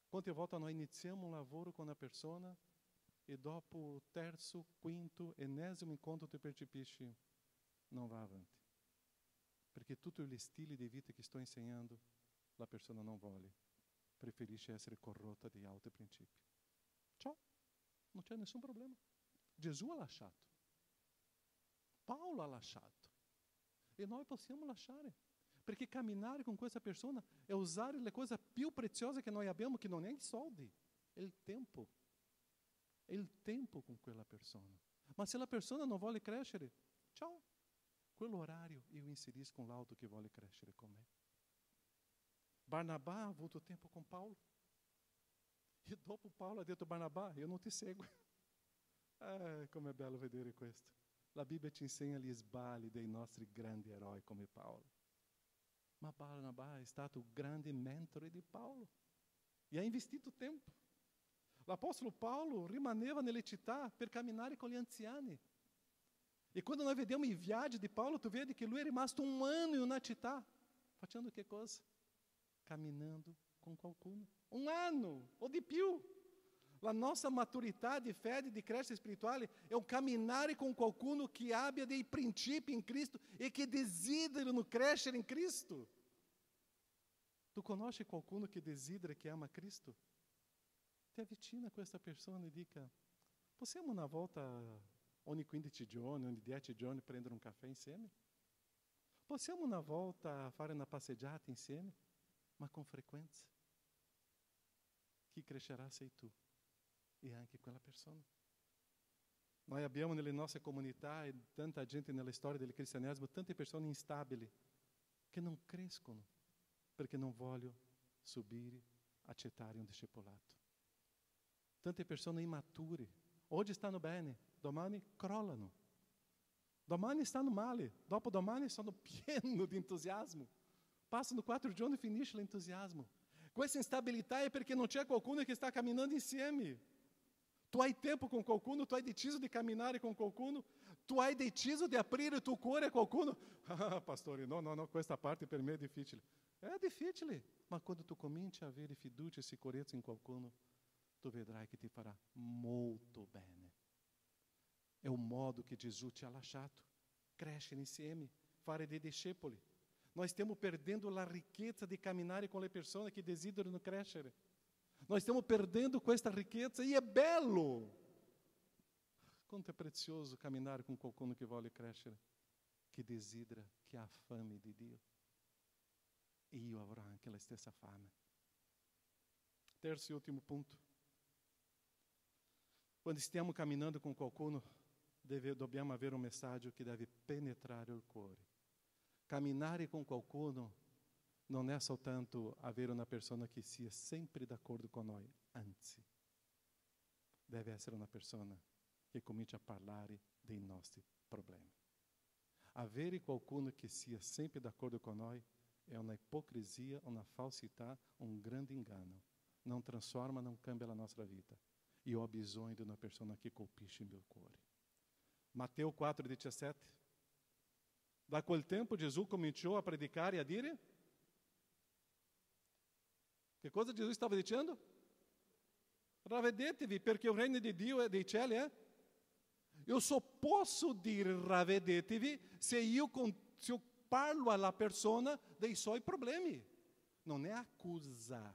Quante volte noi iniziamo un lavoro con una persona e dopo il terzo, quinto, ennesimo incontro tu percepisci non va avanti. Perché tutto gli stili di vita che sto insegnando la persona non vuole, preferisce essere corrotta di altri principi. Ciao, non c'è nessun problema. Gesù ha lasciato, Paolo ha lasciato e noi possiamo lasciare, perché camminare con questa persona è usare le cose più preziose che noi abbiamo, che non è i soldi, è il tempo. È il tempo con quella persona. Ma se la persona non vuole crescere, ciao, quell'orario io inserisco un altro che vuole crescere con me. Barnabà ha avuto tempo com Paulo. E dopo Paulo ha detto, Barnabà, io non ti seguo. Come è bello vedere questo. La Bibbia ci insegna gli sbagli dei nostri grandi eroi come Paolo. Ma Barnabà è stato il grande mentore di Paolo. E ha investito tempo. L'Apostolo Paulo rimaneva nelle città per camminare con gli anziani. E quando noi vediamo i viaggi di Paulo, tu vedi che lui è rimasto 1 anno in una città. Facendo che cosa? Camminando com qualcuno. 1 anno o di più. La nostra maturità di fede, di crescita spirituale è un camminare con qualcuno che abbia dei principi in Cristo e che desiderano crescere in Cristo. Tu conosci qualcuno che desidera, che ama Cristo? Ti avvicina a questa persona e dica, possiamo una volta, ogni 15 giorni, ogni 10 giorni, prendere un caffè insieme? Possiamo una volta fare una passeggiata insieme? Ma con frequenza. Chi crescerà sei tu e anche quella persona. Noi abbiamo nelle nostre comunità e tanta gente nella storia del cristianesimo, tante persone instabili che non crescono perché non vogliono subire, accettare un discepolato. Tante persone immature, oggi stanno bene, domani crollano. Domani stanno male, dopodomani sono pieno di entusiasmo. Passano 4 giorni e finisce l'entusiasmo. Questa instabilità è perché non c'è qualcuno che sta camminando insieme. Tu hai tempo con qualcuno, tu hai deciso di camminare con qualcuno, tu hai deciso di aprire il tuo cuore a qualcuno. Ah, pastore, no, questa parte per me è difficile. È difficile, ma quando tu cominci a avere fiducia e sicurezza in qualcuno, tu vedrai che ti farà molto bene. È un modo che Gesù ti ha lasciato. Crescere insieme, fare dei discepoli. Nós stiamo perdendo la ricchezza di camminare con le persone che desiderano crescere. Nós stiamo perdendo questa ricchezza e è bello. Quanto è prezioso camminare con qualcuno che vuole crescere, che desidera, che ha fame di Dio. E io avrò anche la stessa fame. Terzo e ultimo punto. Quando stiamo camminando con qualcuno, dobbiamo avere un messaggio che deve penetrare il cuore. Camminare con qualcuno non è soltanto avere una persona che sia sempre d'accordo con noi, anzi, deve essere una persona che cominci a parlare dei nostri problemi. Avere qualcuno che sia sempre d'accordo con noi è una ipocrisia, una falsità, un grande inganno. Non trasforma, non cambia la nostra vita. Io ho bisogno di una persona che colpisce il mio cuore. Matteo 4,17. Da quel tempo Gesù cominciò a predicare e a dire? Che cosa Gesù stava dicendo? Ravvedetevi perché il regno di Dio e dei cieli è. io só posso dire ravvedetevi se io parlo alla persona dei suoi problemi. Non è accusa.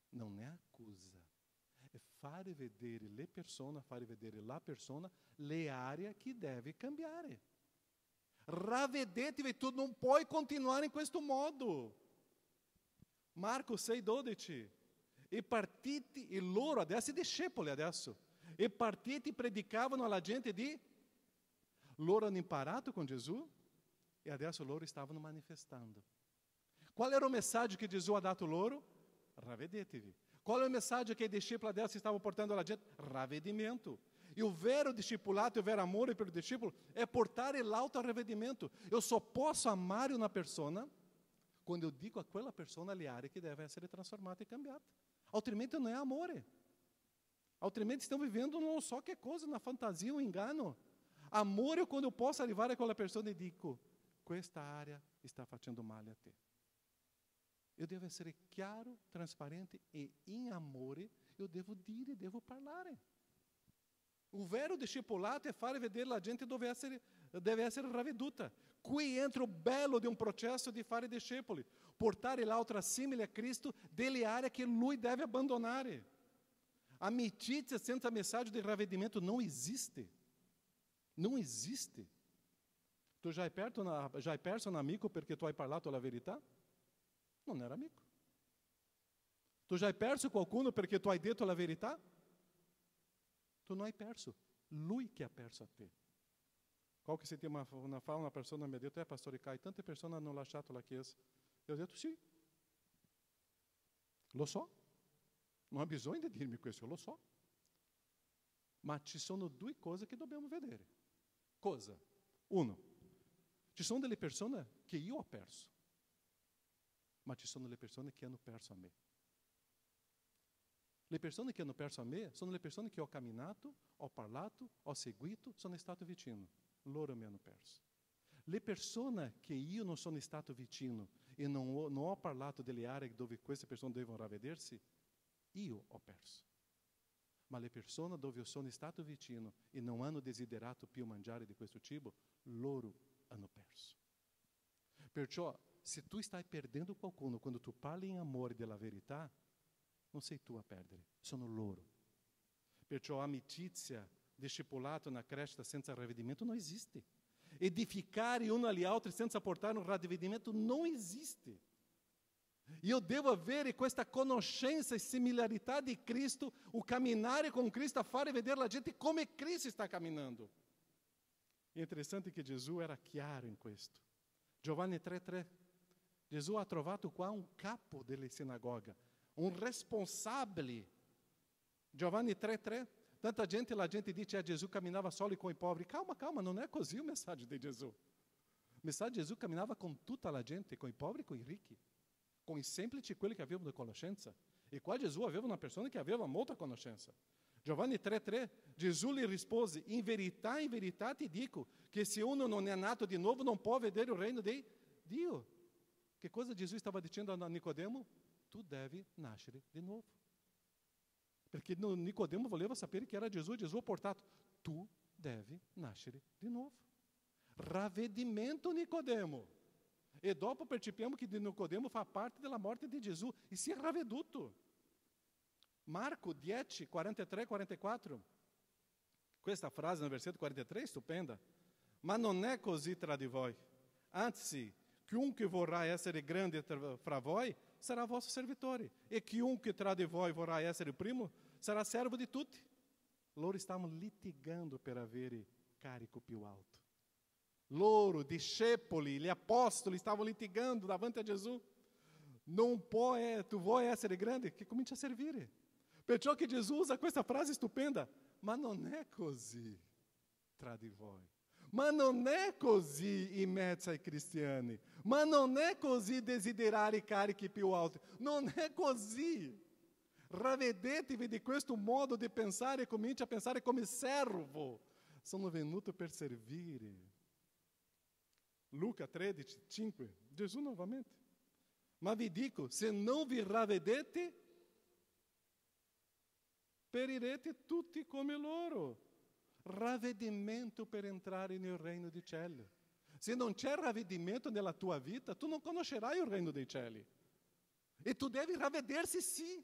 Non è accusa. È fare vedere le persone, fare vedere la persona le aree che deve cambiare. Ravvedetevi, tu non puoi continuare in questo modo. Marco 6,12. E partiti, e loro, adesso i discepoli adesso, e partiti predicavano alla gente di... Loro hanno imparato con Gesù e adesso loro stavano manifestando. Qual era o messaggio che Gesù ha dato loro? Ravvedetevi. Qual è o messaggio che i discepoli adesso stavano portando alla gente? Ravvedimento. E o vero discipulato, o vero amore per il discepolo è portare l'auto-ravvedimento. Eu só posso amare una persona quando eu dico a quella persona le aree che deve essere trasformate e cambiate. Altrimenti non è amore. Altrimenti stiamo vivendo non so che cosa, una fantasia, un engano. Amore é quando eu posso arrivare a quella persona e dico, questa area está facendo male a te. Eu devo essere chiaro, trasparente e in amore eu devo dire, devo parlare. O vero discepolato è fare vedere la gente dove deve essere ravveduta. Qui entra o bello di un processo di fare discepoli. Portare l'altro simile a Cristo delle aree che lui deve abbandonare. Amicizia senza messaggio di ravvedimento non esiste. Non esiste. Tu já hai perso un amico perché tu hai parlato la verità? Non era amico. Tu já hai perso qualcuno perché tu hai detto la verità? Tu non hai perso. Lui che ha perso a te. Qualche settimana fa una persona mi ha detto, pastore Kai, tante persone hanno lasciato la chiesa. Eu ho detto, sì. Lo so. Non ha bisogno di dirmi questo, io lo so. Ma ci sono due cose che dobbiamo vedere. Cosa? Uno, ci sono delle persone che io ho perso, ma ci sono le persone che hanno perso a me. Le persone che hanno perso a me sono le persone che ho camminato, ho parlato, ho seguito, sono stato vicino. Loro mi hanno perso. Le persone che io non sono stato vicino e non ho parlato delle aree dove queste persone devono ravvedersi, io ho perso. Ma le persone dove io sono stato vicino e non hanno desiderato più mangiare di questo cibo, loro hanno perso. Perciò, se tu stai perdendo qualcuno quando tu parli in amore della verità, non sei tu a perdere, sono loro. Perciò amicizia, discepolato na crescita senza ravvedimento non esiste. Edificare uno agli altri senza portare un ravvedimento non esiste. Io devo avere questa conoscenza e similarità di Cristo, o camminare con Cristo a fare vedere la gente come Cristo sta camminando. È interessante che Gesù era chiaro in questo. Giovanni 3,3. Gesù ha trovato qua un capo delle sinagoga, un responsabile. Giovanni 3,3. Tanta gente, la gente dice, Gesù camminava solo con i poveri. Calma, calma, non è così il messaggio di Gesù. Il messaggio di Gesù camminava con tutta la gente, con i poveri e con i ricchi. Com os semplici, quelli che avevano conoscenza. E qua Gesù aveva una persona che aveva molta conoscenza. Giovanni 3,3, Gesù gli rispose, in verità ti dico, che se uno non è nato di nuovo non può vedere il regno di Dio. Che cosa Gesù stava dicendo a Nicodemo? Tu devi nascere di nuovo. Perché Nicodemo voleva sapere che era Gesù, e Gesù ha portato, tu devi nascere di nuovo. Ravvedimento, Nicodemo. E dopo percepiamo che Nicodemo fa parte della morte di Gesù e si è ravveduto. Marco 10, 43, 44. Questa frase no versetto 43 è stupenda. Ma non è così tra di voi. Anzi, chiunque vorrà essere grande fra voi sarà vostro servitore. E chiunque tra di voi vorrà essere primo sarà servo di tutti. Loro stavano litigando per avere carico più alto. Loro, discepoli, gli apostoli stavano litigando davanti a Gesù. Tu vuoi essere grande? Che comincia a servire. Perciò che Gesù usa questa frase stupenda. Ma non è così tra di voi. Ma non è così in mezzo ai cristiani. Ma non è così desiderare carichi più alti. Non è così. Ravvedetevi di questo modo di pensare e cominci a pensare come servo. Sono venuto per servire. Luca 13, 5, Gesù novamente. Ma vi dico, se non vi ravvedete, perirete tutti come loro. ravvedimento per entrare nel reino di cielo. Se non c'è ravvedimento nella tua vita, tu non conoscerai il reino dei cieli. E tu devi ravvedersi, sì.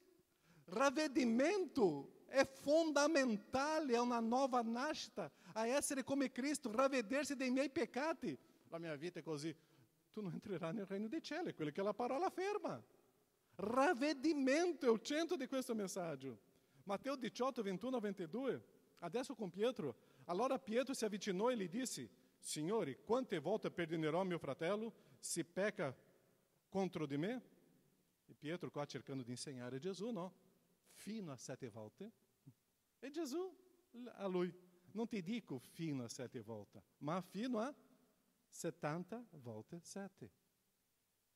Ravvedimento è fondamentale a una nuova nascita, a essere come Cristo, ravvedersi dei miei peccati. La mia vita è così. Tu non entrerai nel reino dei cieli, quello che la parola afferma. Ravvedimento è il centro di questo messaggio. Matteo 18, 21, 22. Adesso con Pietro. Allora Pietro si avvicinò e gli disse: Signore, quante volte perdonerò mio fratello se pecca contro di me? E Pietro qua cercando di insegnare Gesù, no? Fino a 7 volte. E Gesù a lui: non ti dico fino a 7 volte, ma fino a 70 volte 7.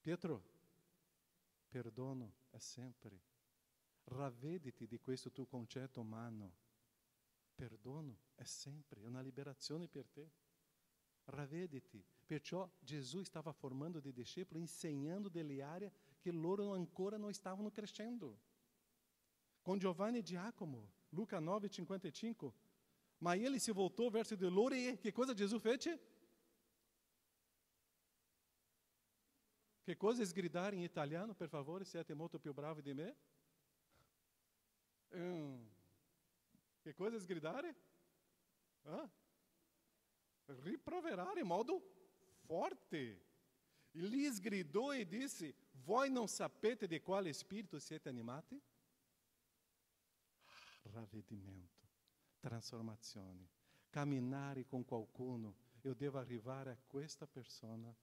Pietro, perdono è sempre. Ravvediti di questo tuo concetto umano. Perdono è sempre, è una liberazione per te. Ravvediti. Perciò Gesù stava formando dei discepoli, insegnando delle aree che loro ancora non stavano crescendo. Con Giovanni e Giacomo, Luca 9, 55. Ma ele si voltou verso di loro e che cosa Gesù fece? Che cosa è sgridare in italiano, per favore? Siete molto più bravi di me. Che cosa è sgridare? Riproverare in modo forte. Lì sgridò e disse: voi non sapete di quale spirito siete animati? Ravvedimento, trasformazione, camminare con qualcuno. Io devo arrivare a questa persona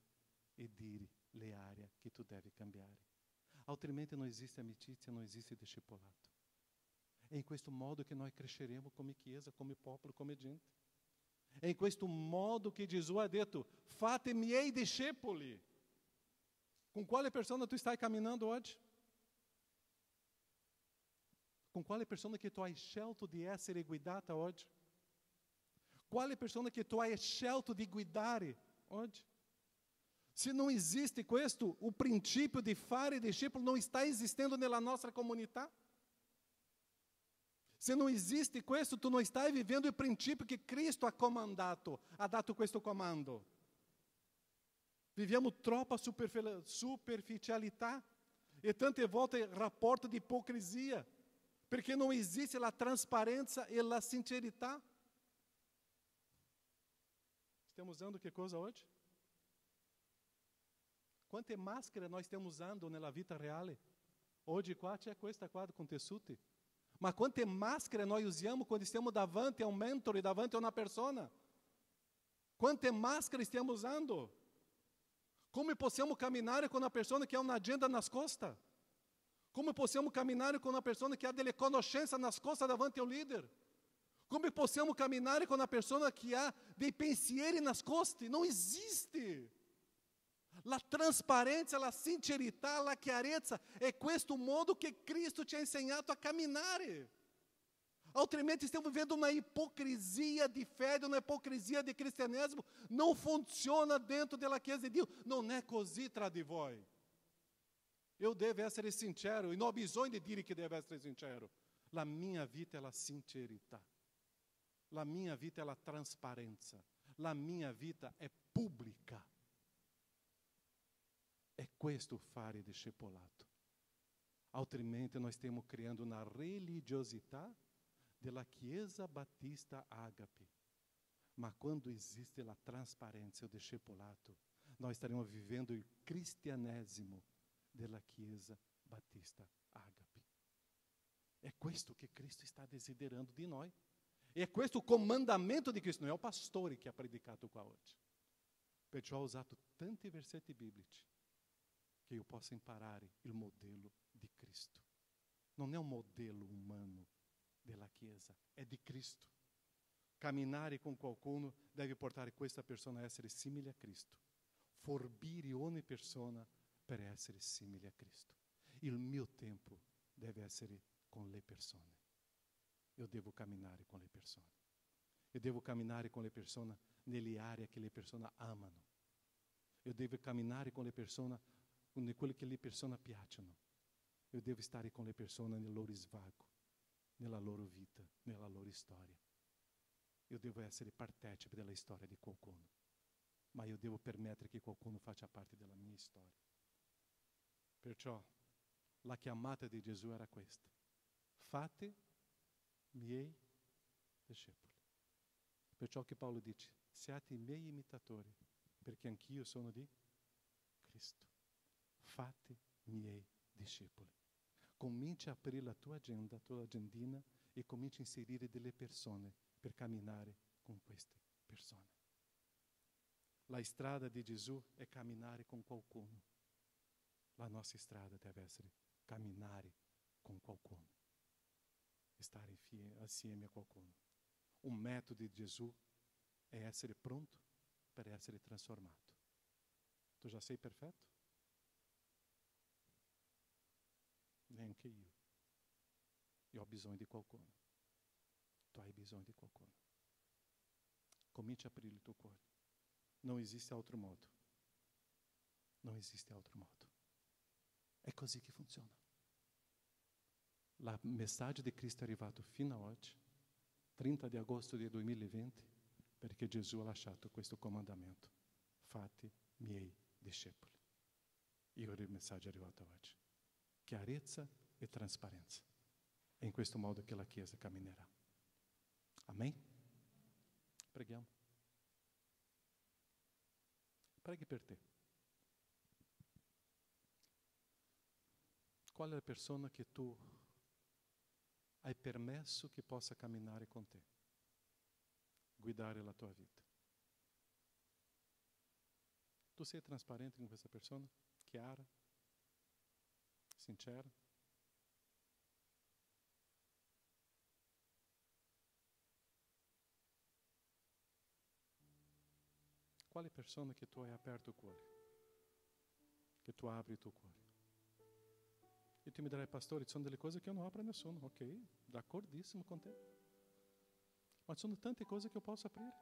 e dire le aree che tu devi cambiare. Altrimenti non esiste amicizia, non esiste discepolato. È in questo modo che noi cresceremo come chiesa, come popolo, come gente. È in questo modo che Gesù ha detto: fate miei discepoli. Com quale persona tu stai camminando oggi? Com quale persona che tu hai scelto di essere guidata oggi? Quale persona che tu hai scelto di guidare oggi? Se não existe questo, o princípio de fare discípulo não está existendo nella nostra comunità. Se não existe questo, tu não stai vivendo il princípio che Cristo ha comandato, ha dato questo comando. Viviamo troppa superficialità e tante volte rapporto di ipocrisia, perché non esiste la trasparenza e la sincerità. Stiamo usando che cosa oggi? Quante maschere nós stiamo usando nella vita reale? Oggi qua c'è questa qua con tessuti. Ma quante maschere noi usiamo quando stiamo davanti a un mentore, davanti a una persona? Quante maschere stiamo usando? Come possiamo camminare con una persona che ha un'agenda nascosta? Come possiamo camminare con una persona che ha delle conoscenze nascoste davanti a un leader? Come possiamo camminare con una persona che ha dei pensieri nascosti? Non esiste. La trasparenza, la sincerità, la chiarezza è questo modo che Cristo ci ha insegnato a camminare. Altrimenti stiamo vivendo una ipocrisia di fede, una ipocrisia di cristianesimo. Non funziona dentro della Chiesa di Dio. Non è così tra di voi. Eu devo essere sincero e non ho bisogno di dire che devo essere sincero. La mia vita è la sincerità. La mia vita è la trasparenza. La mia vita è pubblica. È questo fare discepolato. Altrimenti noi stiamo creando una religiosità della Chiesa Battista Agape. Ma quando esiste la trasparenza e il discepolato, noi staremo vivendo il cristianesimo della Chiesa Battista Agape. È questo che Cristo sta desiderando di noi. E è questo il comandamento di Cristo. Non è il pastore che ha predicato qua oggi. Perciò ho usato tanti versetti biblici che io possa imparare il modello di Cristo. Non è un modello umano della Chiesa, è di Cristo. Camminare con qualcuno deve portare questa persona a essere simile a Cristo. Forbire ogni persona per essere simile a Cristo. Il mio tempo deve essere con le persone. Io devo camminare con le persone. Io devo camminare con le persone nelle aree che le persone amano. Io devo camminare con le persone con quello che le persone piacciono. Io devo stare con le persone nel loro svago, nella loro vita, nella loro storia. io devo essere partecipe della storia di qualcuno, ma io devo permettere che qualcuno faccia parte della mia storia. Perciò la chiamata di Gesù era questa: fate miei discepoli. Perciò che Paolo dice: siate i miei imitatori, perché anch'io sono di Cristo. Fate miei discepoli. Cominci a aprire la tua agenda, la tua agendina, e cominci a inserire delle persone per camminare con queste persone. La strada di Gesù è camminare con qualcuno. La nostra strada deve essere camminare con qualcuno, stare assieme a qualcuno. Un metodo di Gesù è essere pronto per essere trasformato. Tu già sei perfetto? Neanche io. Io ho bisogno di qualcuno. Tu hai bisogno di qualcuno. Cominci a aprire il tuo cuore. Non esiste altro modo. Non esiste altro modo. È così che funziona. Il messaggio di Cristo è arrivato fino ad oggi, 30 di agosto del 2020, perché Gesù ha lasciato questo comandamento: fate miei discepoli. E il messaggio è arrivato oggi. Chiarezza e trasparenza. È in questo modo che la Chiesa camminerà. Amém? Preghiamo. Preghi per te. Qual è la persona che tu hai permesso che possa camminare con te, guidare la tua vita? Tu sei trasparente con questa persona? Chiara? Sincera? Quale persona che tu hai aperto il cuore? Che tu apri il tuo cuore? E tu mi dirai: pastore, sono delle cose che io non apro a nessuno. Ok, d'accordissimo con te. Ma sono tante cose che io posso aprire.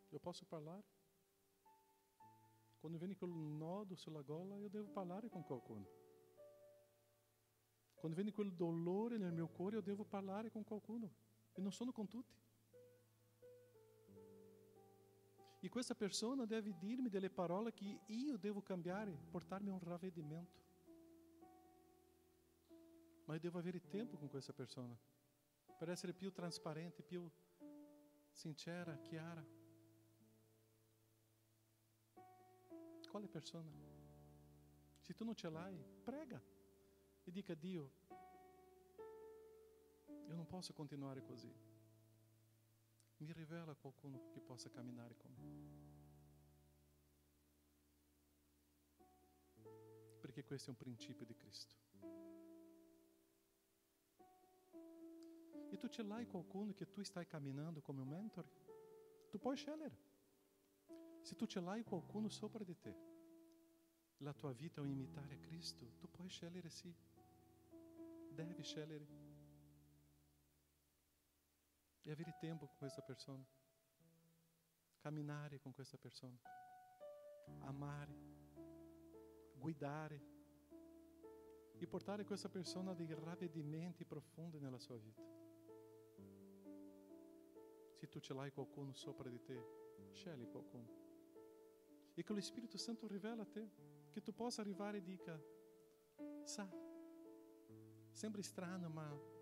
Io posso parlare. Quando viene quel nodo sulla gola, io devo parlare con qualcuno. Quando viene quel dolore nel mio cuore, io devo parlare con qualcuno. E non sono con tutti. E questa persona deve dirmi delle parole che io devo cambiare, portarmi a un ravvedimento. Ma io devo avere tempo con questa persona per essere più trasparente, più sincera, chiara. Quale persona? Se tu non ce l'hai, prega e dica: Dio, io non posso continuare così. Mi rivela qualcuno che possa camminare con me. Perché questo è un principio di Cristo. E tu ce l'hai qualcuno che tu stai camminando come un mentor? Tu puoi scegliere. Se tu ce l'hai qualcuno sopra di te, la tua vita è un imitare a Cristo, tu puoi scegliere sì. Devi scegliere. E avere tempo con questa persona. Camminare con questa persona. Amare. Guidare. E portare questa persona a dei ravvedimenti profondi nella sua vita. Se tu ce l'hai qualcuno sopra di te, scegli qualcuno. E che lo Spirito Santo rivela a te, che tu possa arrivare e dica: sa, sembra strano, ma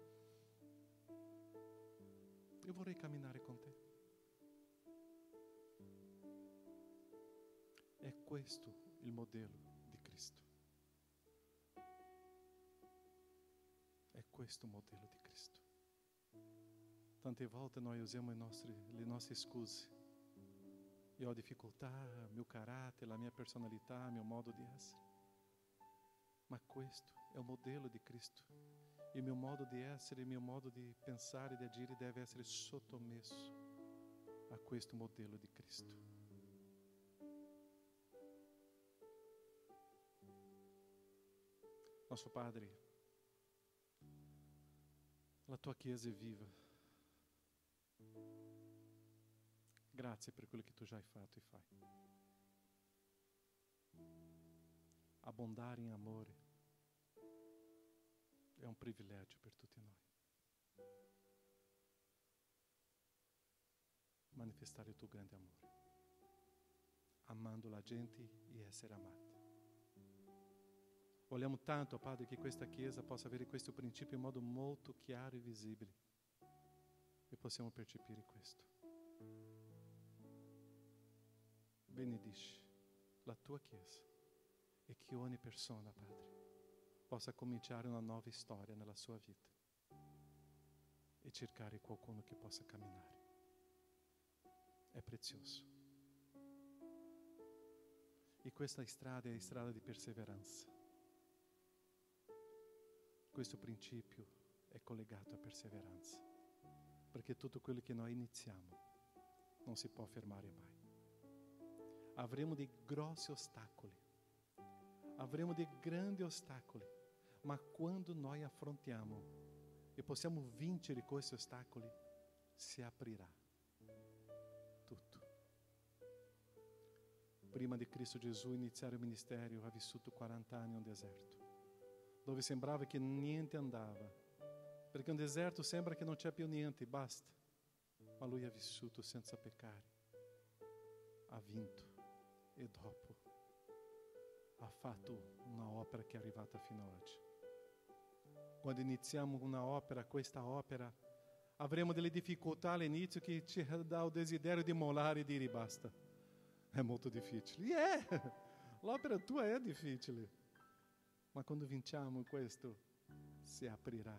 io vorrei camminare con te. È questo il modello di Cristo. È questo il modello di Cristo. Tante volte noi usiamo le nostre scuse. Io ho difficoltà, il mio carattere, la mia personalità, il mio modo di essere. Ma questo è il modello di Cristo. Il mio modo di essere, il mio modo di pensare, di agire deve essere sottomesso a questo modello di Cristo. Nostro Padre, la tua Chiesa è viva. Grazie per quello che tu già hai fatto e fai. Abbondare in amore è un privilegio per tutti noi. manifestare il tuo grande amore, amando la gente e essere amati. Vogliamo tanto, Padre, che questa Chiesa possa avere questo principio in modo molto chiaro e visibile e possiamo percepire questo. Benedici la tua Chiesa e che ogni persona, Padre, possa cominciare una nuova storia nella sua vita e cercare qualcuno che possa camminare. È prezioso. E questa strada è a strada di perseveranza. Questo principio è collegato a perseveranza, perché tutto quello che noi iniziamo non si può fermare mai. Avremo dei grossi ostacoli, avremo dei grandi ostacoli, ma quando noi affrontiamo e possiamo vincere questi ostacoli, si aprirà tutto. Prima di Cristo Gesù iniziare il ministero, ha vissuto 40 anni in un deserto, dove sembrava che niente andava, perché un deserto sembra che non c'è più niente, basta. Ma lui ha vissuto senza peccare, ha vinto e dopo ha fatto una opera che è arrivata fino ad oggi. Quando iniziamo una opera, questa opera, avremo delle difficoltà all'inizio che ci dà il desiderio di mollare e dire basta. È molto difficile. L'opera tua è difficile. Ma quando vinciamo questo, si aprirà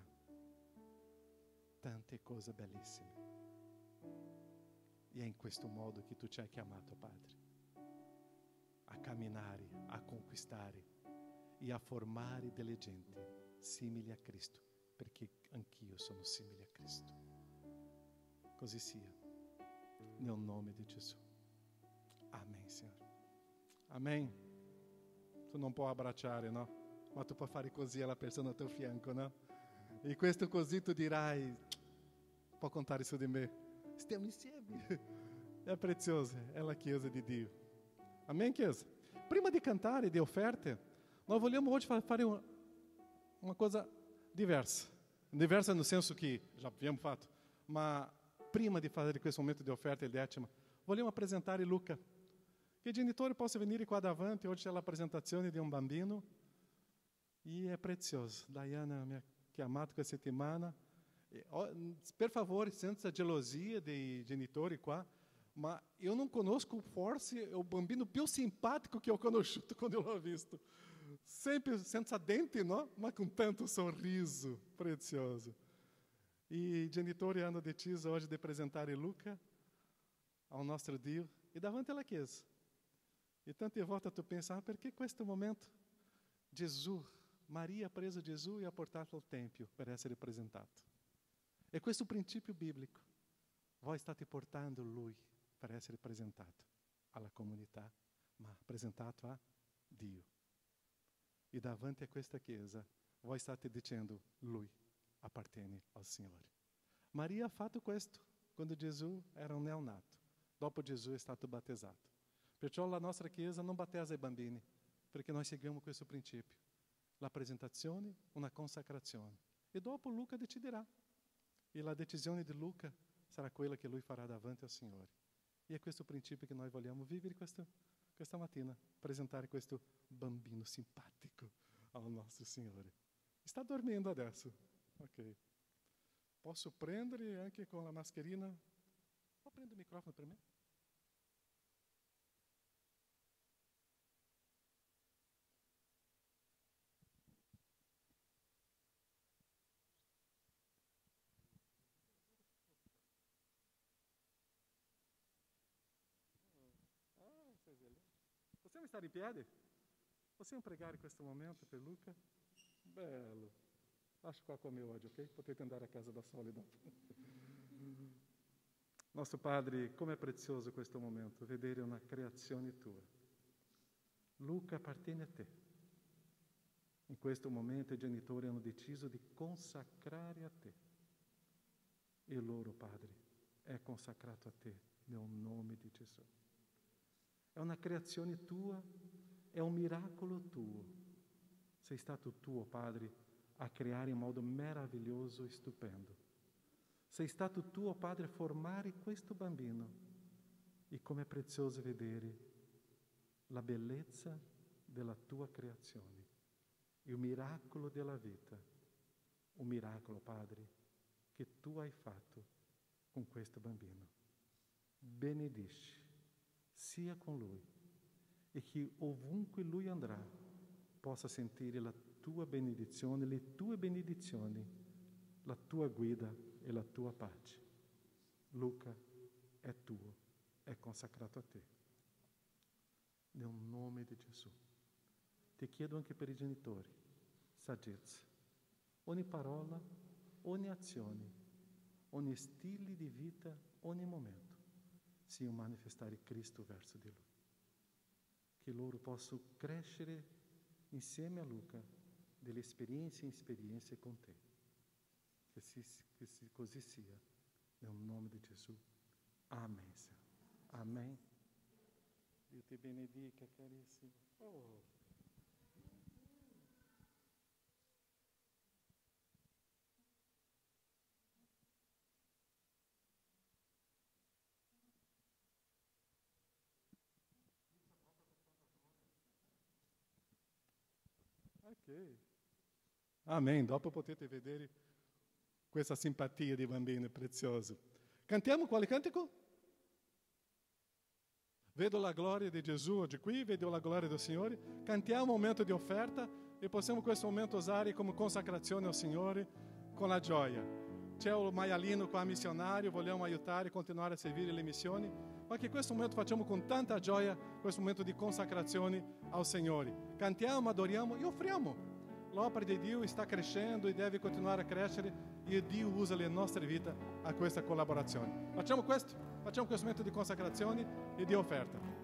tante cose bellissime. E è in questo modo che tu ci hai chiamato, Padre, a camminare, a conquistare e a formare delle gente simili a Cristo, perché anch'io sono simile a Cristo. Così sia, nel nome di Gesù. Amen, Signore. Amen. Tu non puoi abbracciare, no? Ma tu puoi fare così alla persona al tuo fianco, no? E questo così tu dirai, può contare su di me. Stiamo insieme. È prezioso, è la Chiesa di Dio. Amen, Chiesa? Prima di cantare, di offerte, noi vogliamo oggi fare uma coisa diversa. Diversa no senso che já abbiamo fatto, ma prima di fare questo momento di offerta e decima, vogliamo presentare Luca. Che i genitori possano venire qua davanti, oggi c'è la presentazione di un bambino e è prezioso. Diana mi ha chiamato questa settimana. Per favore, senza gelosia dei genitori qua, ma io non conosco forse il bambino più simpatico che ho conosciuto quando l'ho visto. Sempre senza denti, no? Ma com tanto sorriso prezioso. E i genitori hanno deciso oggi di apresentare Luca ao nostro Dio e davanti alla Chiesa. E tante volte tu pensa, perché questo momento Gesù, Maria ha preso Gesù e ha portato al Tempio per essere presentato. E questo princípio biblico. Voi state portando Lui per essere presentato alla comunità, ma presentato a Dio. E davanti a questa Chiesa, voi state dicendo, Lui appartiene al Signore. Maria ha fatto questo quando Gesù era un neonato. Dopo Gesù è stato battezzato. Perciò la nostra Chiesa non battezza i bambini, perché noi seguiamo questo principio. La presentazione, una consacrazione. E dopo Luca deciderà. E la decisione di Luca sarà quella che lui farà davanti al Signore. E è questo principio che noi vogliamo vivere questa mattina, presentare questo bambino simpatico al nostro Signore. Sta dormendo adesso? Ok. Posso prendere anche con la mascherina? Può prendere il microfono per me? Possiamo stare in piedi? Possiamo pregare questo momento per Luca? Bello. Lascia qua con me oggi, ok? Potete andare a casa da soli dopo. Nostro Padre, com'è prezioso questo momento, vedere una creazione tua. Luca appartiene a te. In questo momento i genitori hanno deciso di consacrare a te. E loro, Padre, è consacrato a te nel nome di Gesù. È una creazione tua, è un miracolo tuo. Sei stato tu, Padre, a creare in modo meraviglioso e stupendo. Sei stato tu, Padre, a formare questo bambino E come è prezioso vedere la bellezza della tua creazione, il miracolo della vita, un miracolo, Padre, che tu hai fatto con questo bambino. Benedici, sia con lui, e che ovunque lui andrà possa sentire la tua benedizione, le tue benedizioni, la tua guida e la tua pace. Luca è tuo, è consacrato a te. Nel nome di Gesù. Ti chiedo anche per i genitori, saggezza. Ogni parola, ogni azione, ogni stile di vita, ogni momento sia un manifestare Cristo verso di lui. Che loro possano crescere insieme a Luca, delle esperienze in esperienze con te. Che così sia, nel nome di Gesù. Amen. Amen. Dio ti benedica, carissimo. Oh. Ok. Amen. Dopo potete vedere questa simpatia di bambino prezioso. Cantiamo quale cantico? Vedo la gloria di Gesù oggi qui, vedo la gloria del Signore. Cantiamo un momento di offerta e possiamo questo momento usare come consacrazione al Signore con la gioia. C'è il maialino qua missionario, vogliamo aiutare e continuare a servire le missioni, ma che questo momento facciamo con tanta gioia, questo momento di consacrazione al Signore. Cantiamo, adoriamo e offriamo. L'opera di Dio sta crescendo e deve continuare a crescere e Dio usa le nostre vite a questa collaborazione. Facciamo questo momento di consacrazione e di offerta.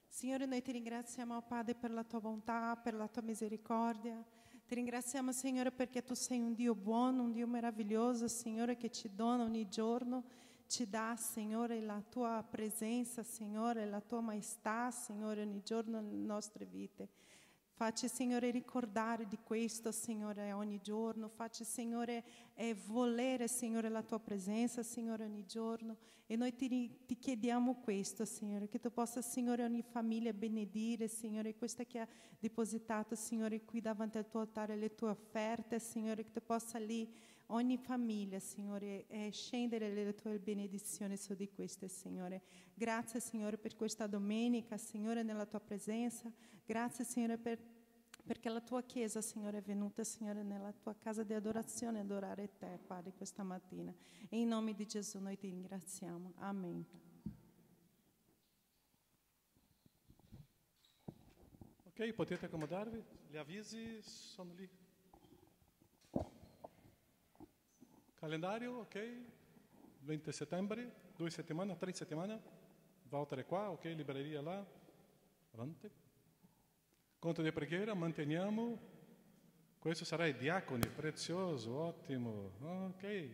Signore, noi ti ringraziamo, Padre, per la tua bontà, per la tua misericordia. Ti ringraziamo, Signore, perché tu sei un Dio buono, un Dio meraviglioso, Signore, che ci dona ogni giorno, ci dà, Signore, la tua presenza, Signore, la tua maestà, Signore, ogni giorno nelle nostre vite. Facci, Signore, ricordare di questo, Signore, ogni giorno. Facci, Signore, volere, Signore, la tua presenza, Signore, ogni giorno. E noi ti chiediamo questo, Signore, che tu possa, Signore, ogni famiglia benedire, Signore, questa che ha depositato, Signore, qui davanti al tuo altare le tue offerte, Signore, che tu possa lì, ogni famiglia, Signore, scendere le tue benedizioni su di queste, Signore. Grazie, Signore, per questa domenica, Signore, nella tua presenza. Grazie, Signore, perché la tua Chiesa, Signore, è venuta, Signore, nella tua casa di adorazione, adorare te, Padre, questa mattina. E in nome di Gesù noi ti ringraziamo. Amen. Ok, potete accomodarvi? Gli avvisi sono lì. Calendario, ok? 20 settembre, 2 settimane, 3 settimane. Walter è qua, ok, libreria là. Avanti. Conto di preghiera, manteniamo. Questo sarà i diaconi, prezioso, ottimo. Ok.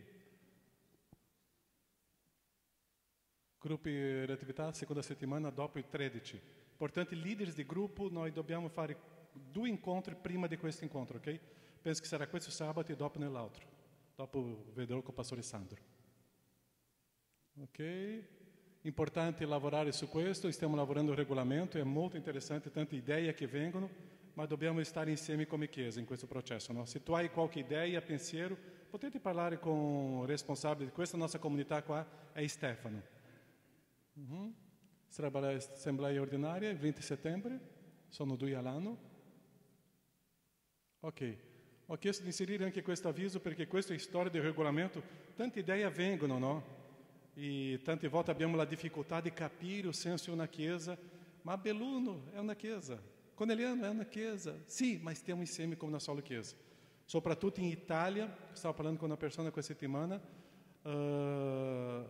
Gruppi di attività, seconda settimana dopo il 13. Portanto, leaders di gruppo, noi dobbiamo fare 2 incontri prima di questo incontro, ok? Penso che sarà questo sabato e dopo nell'altro. Dopo vedrò con il pastore Sandro. Ok? Importante lavorare su questo, stiamo lavorando il regolamento, è molto interessante, tante idee che vengono, ma dobbiamo stare insieme come Chiesa in questo processo. No? Se tu hai qualche idea, pensiero, potete parlare con il responsabile di questa nostra comunità qua, è Stefano. Assembleia ordinária, 20 settembre, sono 2 all'anno. Ok, ho chiesto di inserire anche questo avviso perché questa è storia del regolamento, tante idee vengono, no? E tante volte abbiamo la difficoltà di capire il senso di una chiesa, ma Belluno è una chiesa, Corneliano è una chiesa, sì, ma stiamo insieme come una sola chiesa. Soprattutto in Italia, stavo parlando con una persona questa settimana, in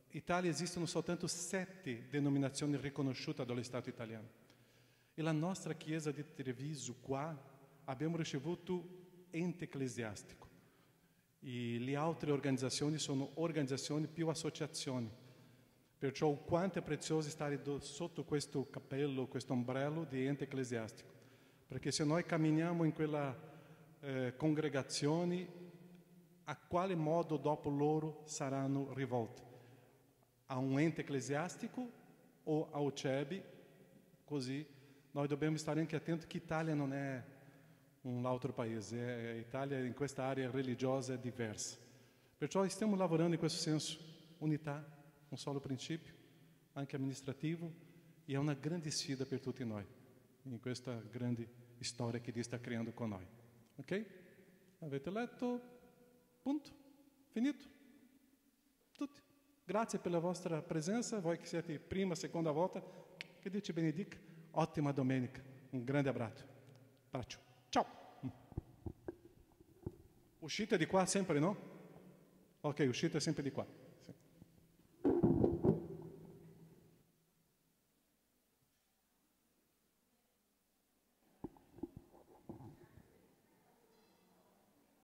Italia esistono soltanto 7 denominazioni riconosciute dallo Stato italiano. E la nostra chiesa di Treviso qua abbiamo ricevuto ente ecclesiastico. E le altre organizzazioni sono organizzazioni più associazioni. Perciò quanto è prezioso stare sotto questo cappello, questo ombrello di ente ecclesiastico. Perché se noi camminiamo in quella congregazione, a quale modo dopo loro saranno rivolti? A un ente ecclesiastico o ao CEB? Così noi dobbiamo stare anche attenti che Italia non è un altro paese, l'Italia in questa area religiosa è diversa. Perciò stiamo lavorando in questo senso, unità, un solo principio, anche amministrativo, e è una grande sfida per tutti noi, in questa grande storia che Dio sta creando con noi. Ok? Avete letto? Punto. Finito. Tutti. Grazie per la vostra presenza, voi che siete prima, seconda volta, che Dio ci benedica. Ottima domenica. Un grande abbraccio. Ciao. Uscite di qua sempre, no? Ok, uscite sempre di qua.